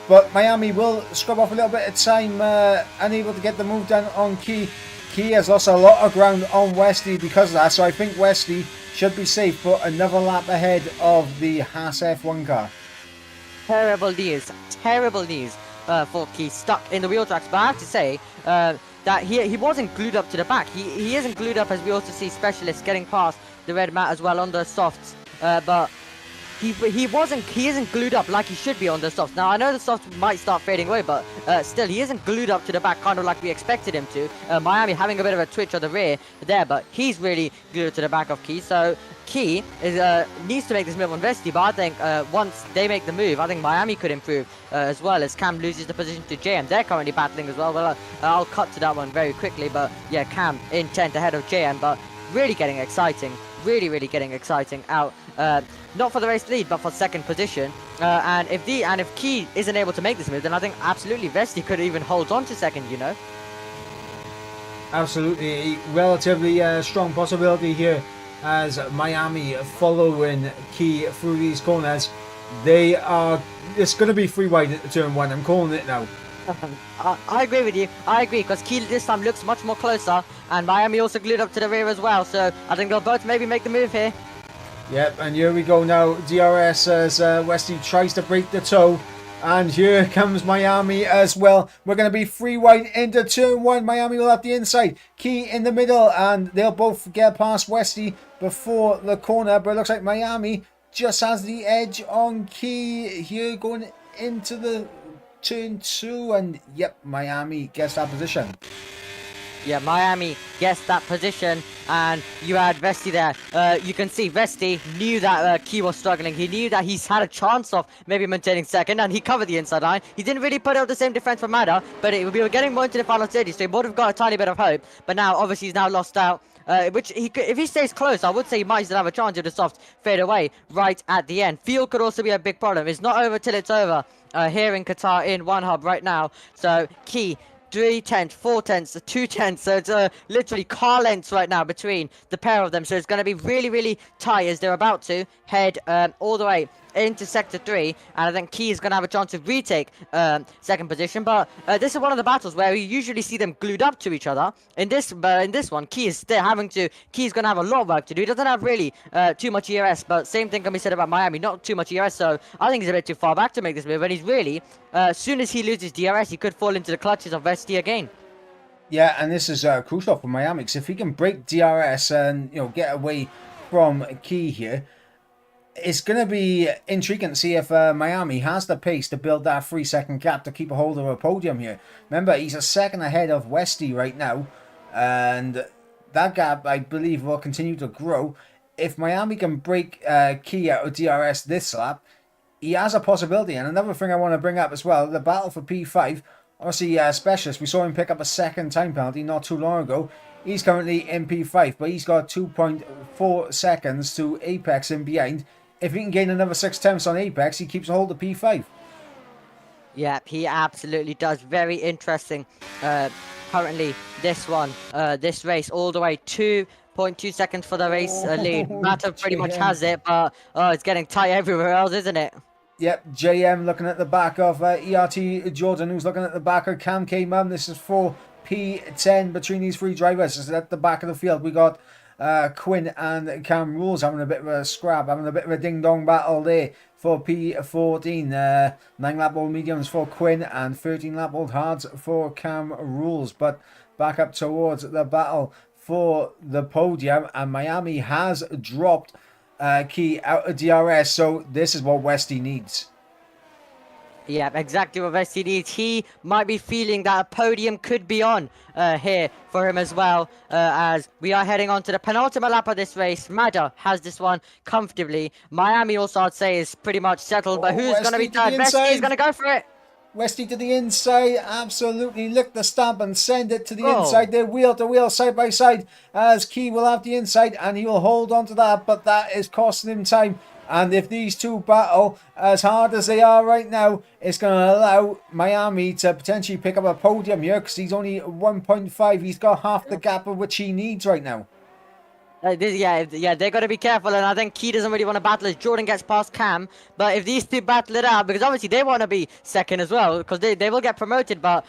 but Miami will scrub off a little bit of time, unable to get the move done on Key. Key has lost a lot of ground on Westy because of that, so I think Westy should be safe, but another lap ahead of the Haas F1 car. Terrible news for Key, stuck in the wheel tracks. But I have to say that he wasn't glued up to the back. He isn't glued up, as we also see specialists getting past the red mat as well on the softs. But he isn't glued up like he should be on the softs. Now I know the softs might start fading away, but still he isn't glued up to the back, kind of like we expected him to. Miami having a bit of a twitch on the rear there, but he's really glued to the back of Key. So Key is needs to make this move on Vesti, but I think once they make the move, I think Miami could improve as well, as Cam loses the position to JM. They're currently battling as well. Well, I'll cut to that one very quickly, but yeah, Cam in 10th ahead of JM, but really getting exciting. Really getting exciting out. Not for the race lead, but for second position. And if Key isn't able to make this move, then I think absolutely Vesti could even hold on to second. You know. Absolutely, a relatively strong possibility here as Miami following Key through these corners. It's going to be free wide at turn 1. I'm calling it now. I agree with you. I agree, because Key this time looks much more closer, and Miami also glued up to the rear as well. So I think they'll both maybe make the move here. Yep, and here we go now. DRS as Westy tries to break the toe. And here comes Miami as well. We're going to be free wide into turn 1. Miami will have the inside. Key in the middle, and they'll both get past Westy before the corner. But it looks like Miami just has the edge on Key here going into the turn 2. And yep, Miami gets that position. Yeah, Miami gets that position, and you had Vesti there. You can see Vesti knew that Key was struggling. He knew that he's had a chance of maybe maintaining second, and he covered the inside line. He didn't really put out the same defense for Mada, but we were getting more into the final stages, so he would have got a tiny bit of hope. But now, obviously, he's now lost out. Which he could, if he stays close, I would say he might still have a chance if the soft fade away right at the end. Fuel could also be a big problem. It's not over till it's over here in Qatar in one hub right now. So Key 3/10, 4/10, 2/10, so it's literally car lengths right now between the pair of them, so it's going to be really tight as they're about to head all the way into sector 3, and I think Key is going to have a chance to retake second position. But this is one of the battles where we usually see them glued up to each other. In this one, Key is still Key's going to have a lot of work to do. He doesn't have really too much ERS, but same thing can be said about Miami, not too much ERS, so I think he's a bit too far back to make this move, and he's really as soon as he loses DRS, he could fall into the clutches of Vesti again. Yeah, and this is crucial for Miami, because if he can break DRS and get away from Key here, it's going to be intriguing to see if Miami has the pace to build that 3-second gap to keep a hold of a podium here. Remember, he's a second ahead of Westy right now, and that gap, I believe, will continue to grow. If Miami can break Key out of DRS this lap, he has a possibility. And another thing I want to bring up as well, the battle for P5, obviously Specialist, we saw him pick up a second time penalty not too long ago. He's currently in P5, but he's got 2.4 seconds to Apex in behind. If he can gain another 6 attempts on Apex, he keeps a hold of P5. Yep, he absolutely does. Very interesting. Currently, this race all the way 2.2 seconds for the race lead. Matter pretty much has it, but it's getting tight everywhere else, isn't it? Yep, JM looking at the back of ERT Jordan, who's looking at the back of Cam K Mum. This is for P10 between these three drivers. This is at the back of the field. We got Quinn and Cam Rules having a bit of a scrap, having a bit of a ding-dong battle there for P14. 9-lap-old mediums for Quinn and 13-lap-old hards for Cam Rules. But back up towards the battle for the podium, and Miami has dropped Key out of DRS, so this is what Westy needs. Yeah, exactly what Vesti needs. He might be feeling that a podium could be on here for him as well, as we are heading on to the penultimate lap of this race. Mada has this one comfortably. Miami also, I'd say, is pretty much settled, but who's going to be third? Vesti is going to go for it. Westy to the inside, absolutely lick the stamp and send it to the inside. They're wheel to wheel, side by side, as Key will have the inside and he will hold on to that, but that is costing him time. And if these two battle as hard as they are right now, it's going to allow Miami to potentially pick up a podium here because he's only 1.5. He's got half the gap of which he needs right now. Yeah, they got to be careful, and I think Key doesn't really want to battle as Jordan gets past Cam. But if these two battle it out, because obviously they want to be second as well, because they will get promoted. But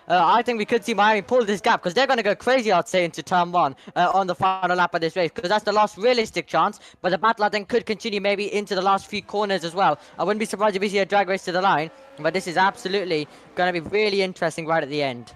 I think we could see Miami pull this gap because they're going to go crazy, I'd say, into turn one on the final lap of this race, because that's the last realistic chance. But the battle, I think, could continue maybe into the last few corners as well. I wouldn't be surprised if we see a drag race to the line, but this is absolutely going to be really interesting right at the end.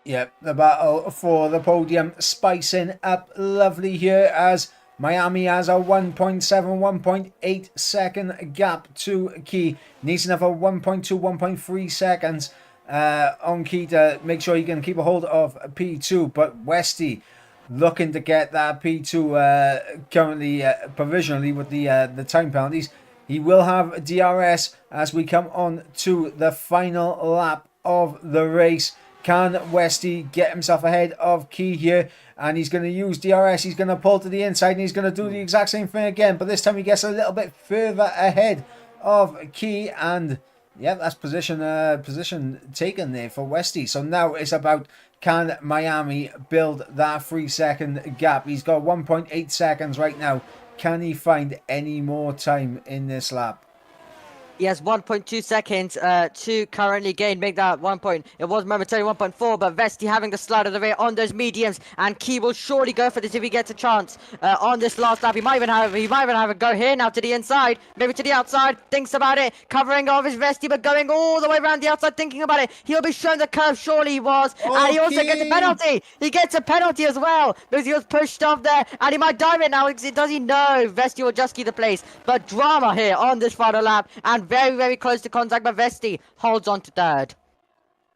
Yep, the battle for the podium spicing up lovely here as Miami has a 1.7, 1.8 second gap to Key. Needs another 1.2, 1.3 seconds on Key to make sure he can keep a hold of P2. But Westy looking to get that P2 currently provisionally with the time penalties. He will have DRS as we come on to the final lap of the race. Can Westy get himself ahead of Key here? And he's going to use DRS. He's going to pull to the inside and he's going to do the exact same thing again. But this time he gets a little bit further ahead of Key. And yeah, that's position taken there for Westy. So now it's about, can Miami build that 3-second gap? He's got 1.8 seconds right now. Can he find any more time in this lap? He has 1.2 seconds to currently gain, make that 1 point. It was momentarily 1.4, but Vesti having the slide of the rear on those mediums, and Key will surely go for this if he gets a chance on this last lap. He might even have a go here now to the inside, maybe to the outside. Thinks about it, covering off his Vesti, but going all the way around the outside, thinking about it. He'll be shown the curve, surely he was, and he also gets a penalty. He gets a penalty as well because he was pushed off there, and he might dive it now. Does he know? Vesti will just keep the place, but drama here on this final lap, and very, very close to contact, but Vesti holds on to third.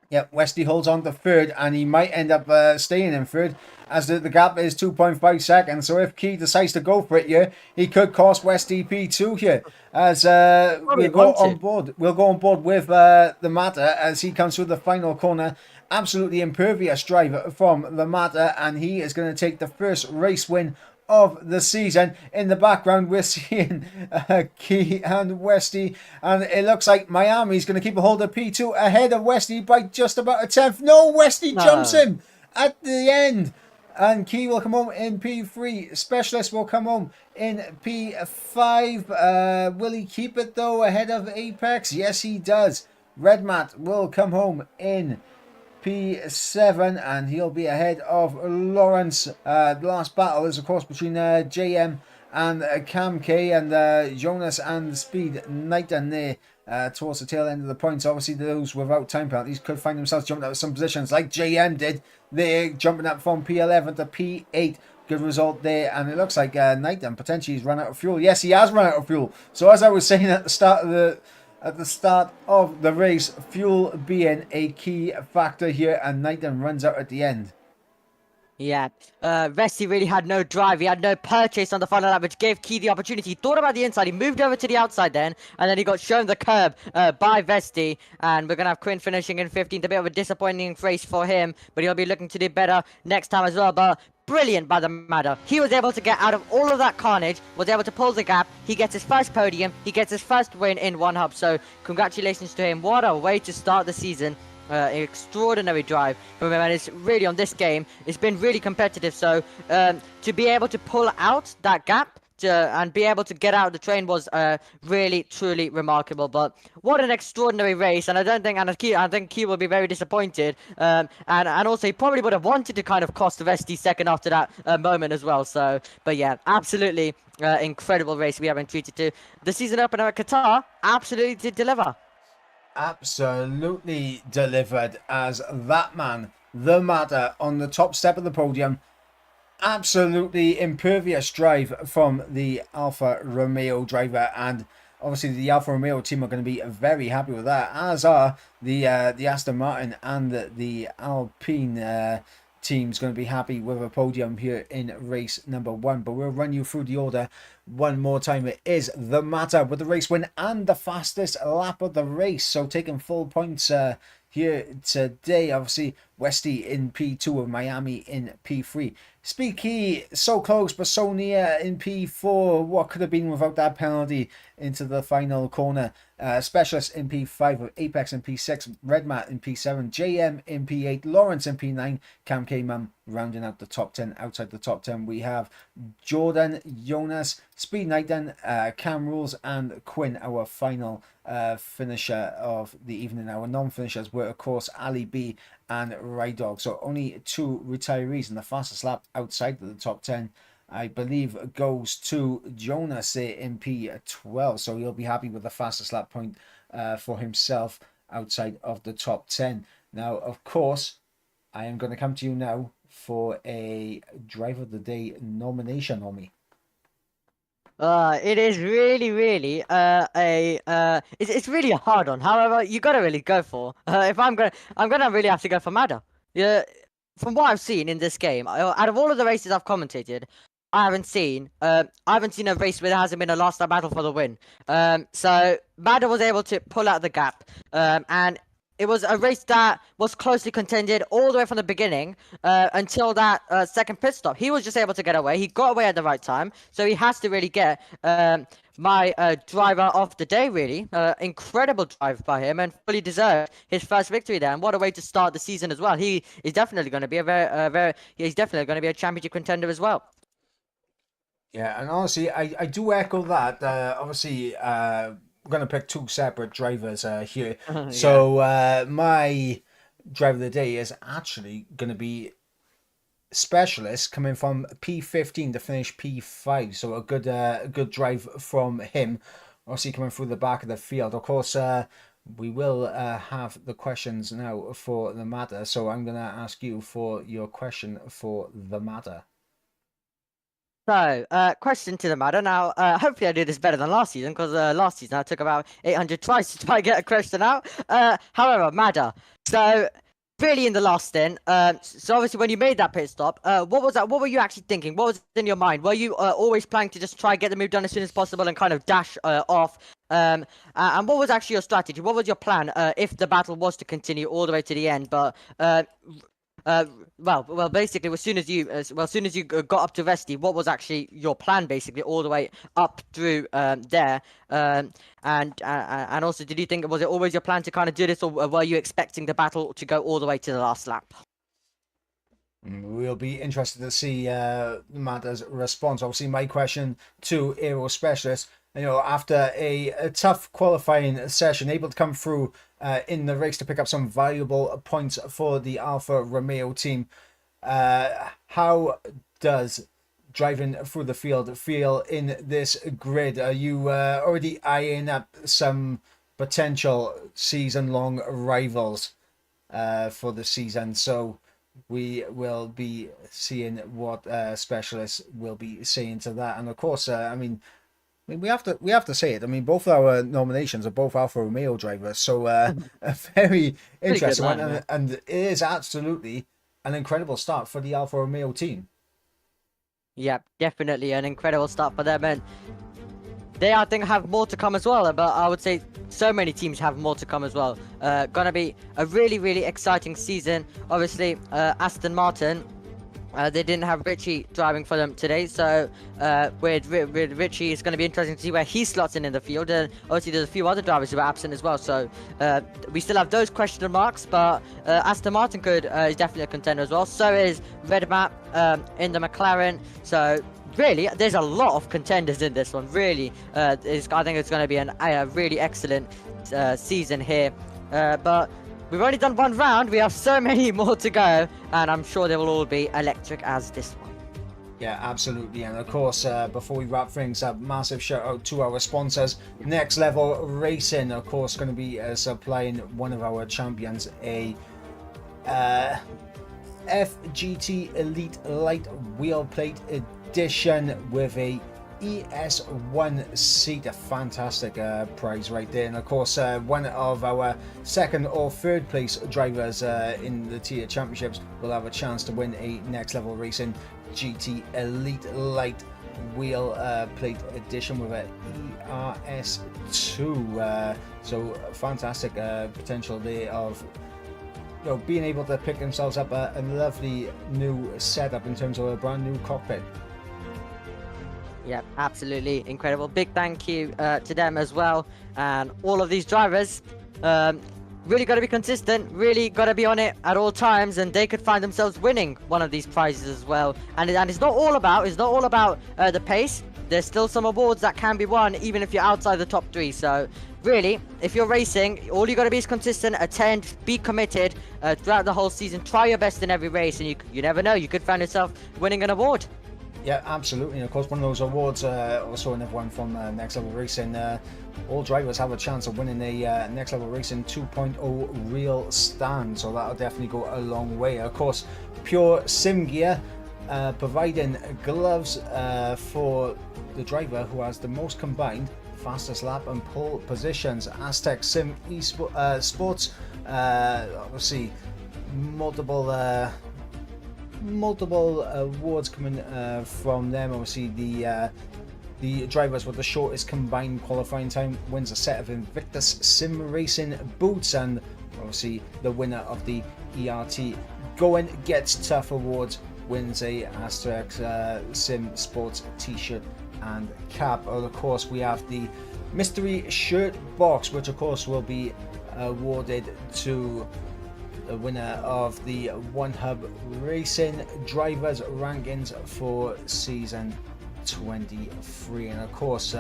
Yep, Westy holds on to third, and he might end up staying in third, as the gap is 2.5 seconds. So if Key decides to go for it here, he could cost Westy P2 here. As we'll go on board with the Matter as he comes through the final corner. Absolutely impervious drive from the Matter, and he is going to take the first race win of the season. In the background we're seeing Key and Westy, and it looks like Miami's going to keep a hold of P2 ahead of Westy by just about a tenth. No, Westy jumps him at the end, and Key will come home in P3. Specialist will come home in P5. Will he keep it though ahead of Apex? Yes, he does. Red Mat will come home in P7, and he'll be ahead of Lawrence. The last battle is of course between JM and Cam K, and Jonas and Speed Knighton there towards the tail end of the points. Obviously those without time penalties could find themselves jumping out of some positions like JM did there, jumping up from P11 to P8. Good result there, and it looks like Knighton potentially has run out of fuel. Yes, he has run out of fuel. So as I was saying at the start of the race, fuel being a key factor here, and Knighton runs out at the end. Yeah, Vesti really had no drive. He had no purchase on the final lap, which gave Key the opportunity. He thought about the inside. He moved over to the outside then, and then he got shown the curb by Vesti. And we're going to have Quinn finishing in 15th. A bit of a disappointing race for him, but he'll be looking to do better next time as well. But brilliant by the Matter. He was able to get out of all of that carnage, was able to pull the gap. He gets his first podium. He gets his first win in one hub. So congratulations to him. What a way to start the season. Extraordinary drive from him, and it's really on this game. It's been really competitive. So to be able to pull out that gap and be able to get out of the train was really, truly remarkable. But what an extraordinary race, and I think Key will be very disappointed. And also he probably would have wanted to kind of cost the Vesti second after that moment as well. So, but yeah, absolutely incredible race we have been treated to. The season opener at Qatar absolutely did deliver. Absolutely delivered, as that man, the Matter, on the top step of the podium. Absolutely impervious drive from the Alfa Romeo driver, and obviously the Alfa Romeo team are going to be very happy with that, as are the Aston Martin and the Alpine team's going to be happy with a podium here in race number 1. But we'll run you through the order one more time. It is the Matter with the race win and the fastest lap of the race, so taking full points here today. Obviously Westy in P2 with Miami in P3. Speaky, so close but so near in P4. What could have been without that penalty into the final corner? Specialist in P5 with Apex in P6, Redmat in P7, JM in P8, Lawrence in P9, Cam K-Mum rounding out the top 10. Outside the top 10 we have Jordan, Jonas, Speed Knighton, Cam Rules and Quinn, our final finisher of the evening. Our non-finishers were of course Ali B and Rydog. So only 2 retirees, and the fastest lap outside of the top 10 I believe goes to Jonas in P12, so he'll be happy with the fastest lap point for himself outside of the top 10. Now of course I am going to come to you now for a driver of the day nomination on me. It is really it's really a hard one. However, you gotta really go for. If I'm gonna really have to go for Mada. Yeah, from what I've seen in this game, out of all of the races I've commentated, I haven't seen a race where there hasn't been a last lap battle for the win. So Mada was able to pull out the gap. And it was a race that was closely contended all the way from the beginning until that second pit stop. He was just able to get away. He got away at the right time, so he has to really get my driver of the day. Really, incredible drive by him, and fully deserved his first victory there. And what a way to start the season as well. He is definitely going to be he's definitely going to be a championship contender as well. Yeah, and honestly, I do echo that. Obviously, we're going to pick 2 separate drivers here. Yeah. So my driver of the day is actually going to be Specialist, coming from P15 to finish P5. So a good drive from him. Obviously coming through the back of the field. Of course, we will have the questions now for the matter. So I'm going to ask you for your question for the matter. So, question to the matter. Now, hopefully I do this better than last season, because last season I took about 800 tries to try and get a question out. However, Mada. So, really in the last stint, so obviously when you made that pit stop, what was that? What were you actually thinking? What was in your mind? Were you always planning to just try and get the move done as soon as possible and kind of dash off? And what was actually your strategy? What was your plan if the battle was to continue all the way to the end? But well, basically, as soon as you got up to Vesti, what was actually your plan, basically, all the way up through there? And also, did you think, was it always your plan to kind of do this, or were you expecting the battle to go all the way to the last lap? We'll be interested to see Mada's response. Obviously, my question to Aero Specialist, after a tough qualifying session, able to come through in the race to pick up some valuable points for the Alfa Romeo team. How does driving through the field feel in this grid? Are you already eyeing up some potential season-long rivals for the season? So we will be seeing what specialists will be saying to that. And of course, we have to say it. Both our nominations are both Alfa Romeo drivers, so a very interesting one, and it is absolutely an incredible start for the Alfa Romeo team. Yeah, definitely an incredible start for them, and they, I think, have more to come as well. But I would say so many teams have more to come as well. Gonna be a really exciting season. Obviously, Aston Martin. They didn't have Richie driving for them today, so with Richie, it's going to be interesting to see where he slots in the field. And obviously, there's a few other drivers who are absent as well, so we still have those question marks. But Aston Martin is definitely a contender as well. So is Red Map in the McLaren. So really, there's a lot of contenders in this one. Really, I think it's going to be a really excellent season here. But we've only done one round. We have so many more to go, and I'm sure they will all be electric as this one. Yeah, absolutely. And of course, before we wrap things up, massive shout out to our sponsors. Next Level Racing, of course, going to be supplying one of our champions a FGT Elite Light Wheel Plate Edition with a ES1 seat, a fantastic prize right there. And of course, one of our second or third place drivers in the tier championships will have a chance to win a Next Level Racing GT Elite Light Wheel Plate Edition with a ERS2. So fantastic potential there of being able to pick themselves up a lovely new setup in terms of a brand new cockpit. Yeah, absolutely incredible. Big thank you to them as well, and all of these drivers. Really got to be consistent, really got to be on it at all times, and they could find themselves winning one of these prizes as well. And it's not all about the pace. There's still some awards that can be won even if you're outside the top 3. So really, if you're racing, all you got to be is consistent, attend, be committed throughout the whole season. Try your best in every race, and you never know, you could find yourself winning an award. Yeah, absolutely. And of course, one of those awards, also another one from Next Level Racing. All drivers have a chance of winning a Next Level Racing 2.0 real stand, so that'll definitely go a long way. Of course, Pure Sim Gear providing gloves for the driver who has the most combined fastest lap and pole positions. Aztec Sim Sports, obviously multiple awards coming from them. Obviously the drivers with the shortest combined qualifying time wins a set of Invictus Sim Racing boots, and obviously the winner of the ERT Going Gets Tough awards wins a Aztec Sim Sports t-shirt and cap. Of course, we have the mystery shirt box, which of course will be awarded to the winner of the One Hub Racing Drivers Rankings for season 23. And of course,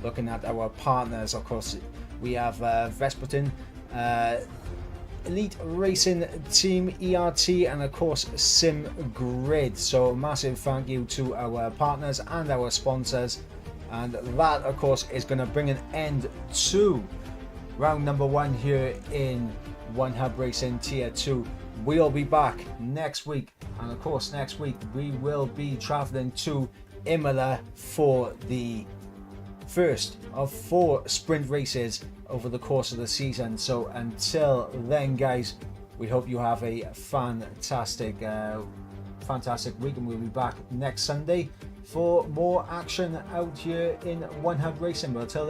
looking at our partners, of course, we have Vespertin, Elite Racing Team ERT, and of course Sim Grid. So massive thank you to our partners and our sponsors, and that of course is going to bring an end to round number 1 here in One Hub Racing Tier 2. We'll be back next week, and of course next week we will be traveling to Imola for the first of 4 sprint races over the course of the season. So until then, guys, we hope you have a fantastic week, and we'll be back next Sunday for more action out here in One Hub Racing. But until then,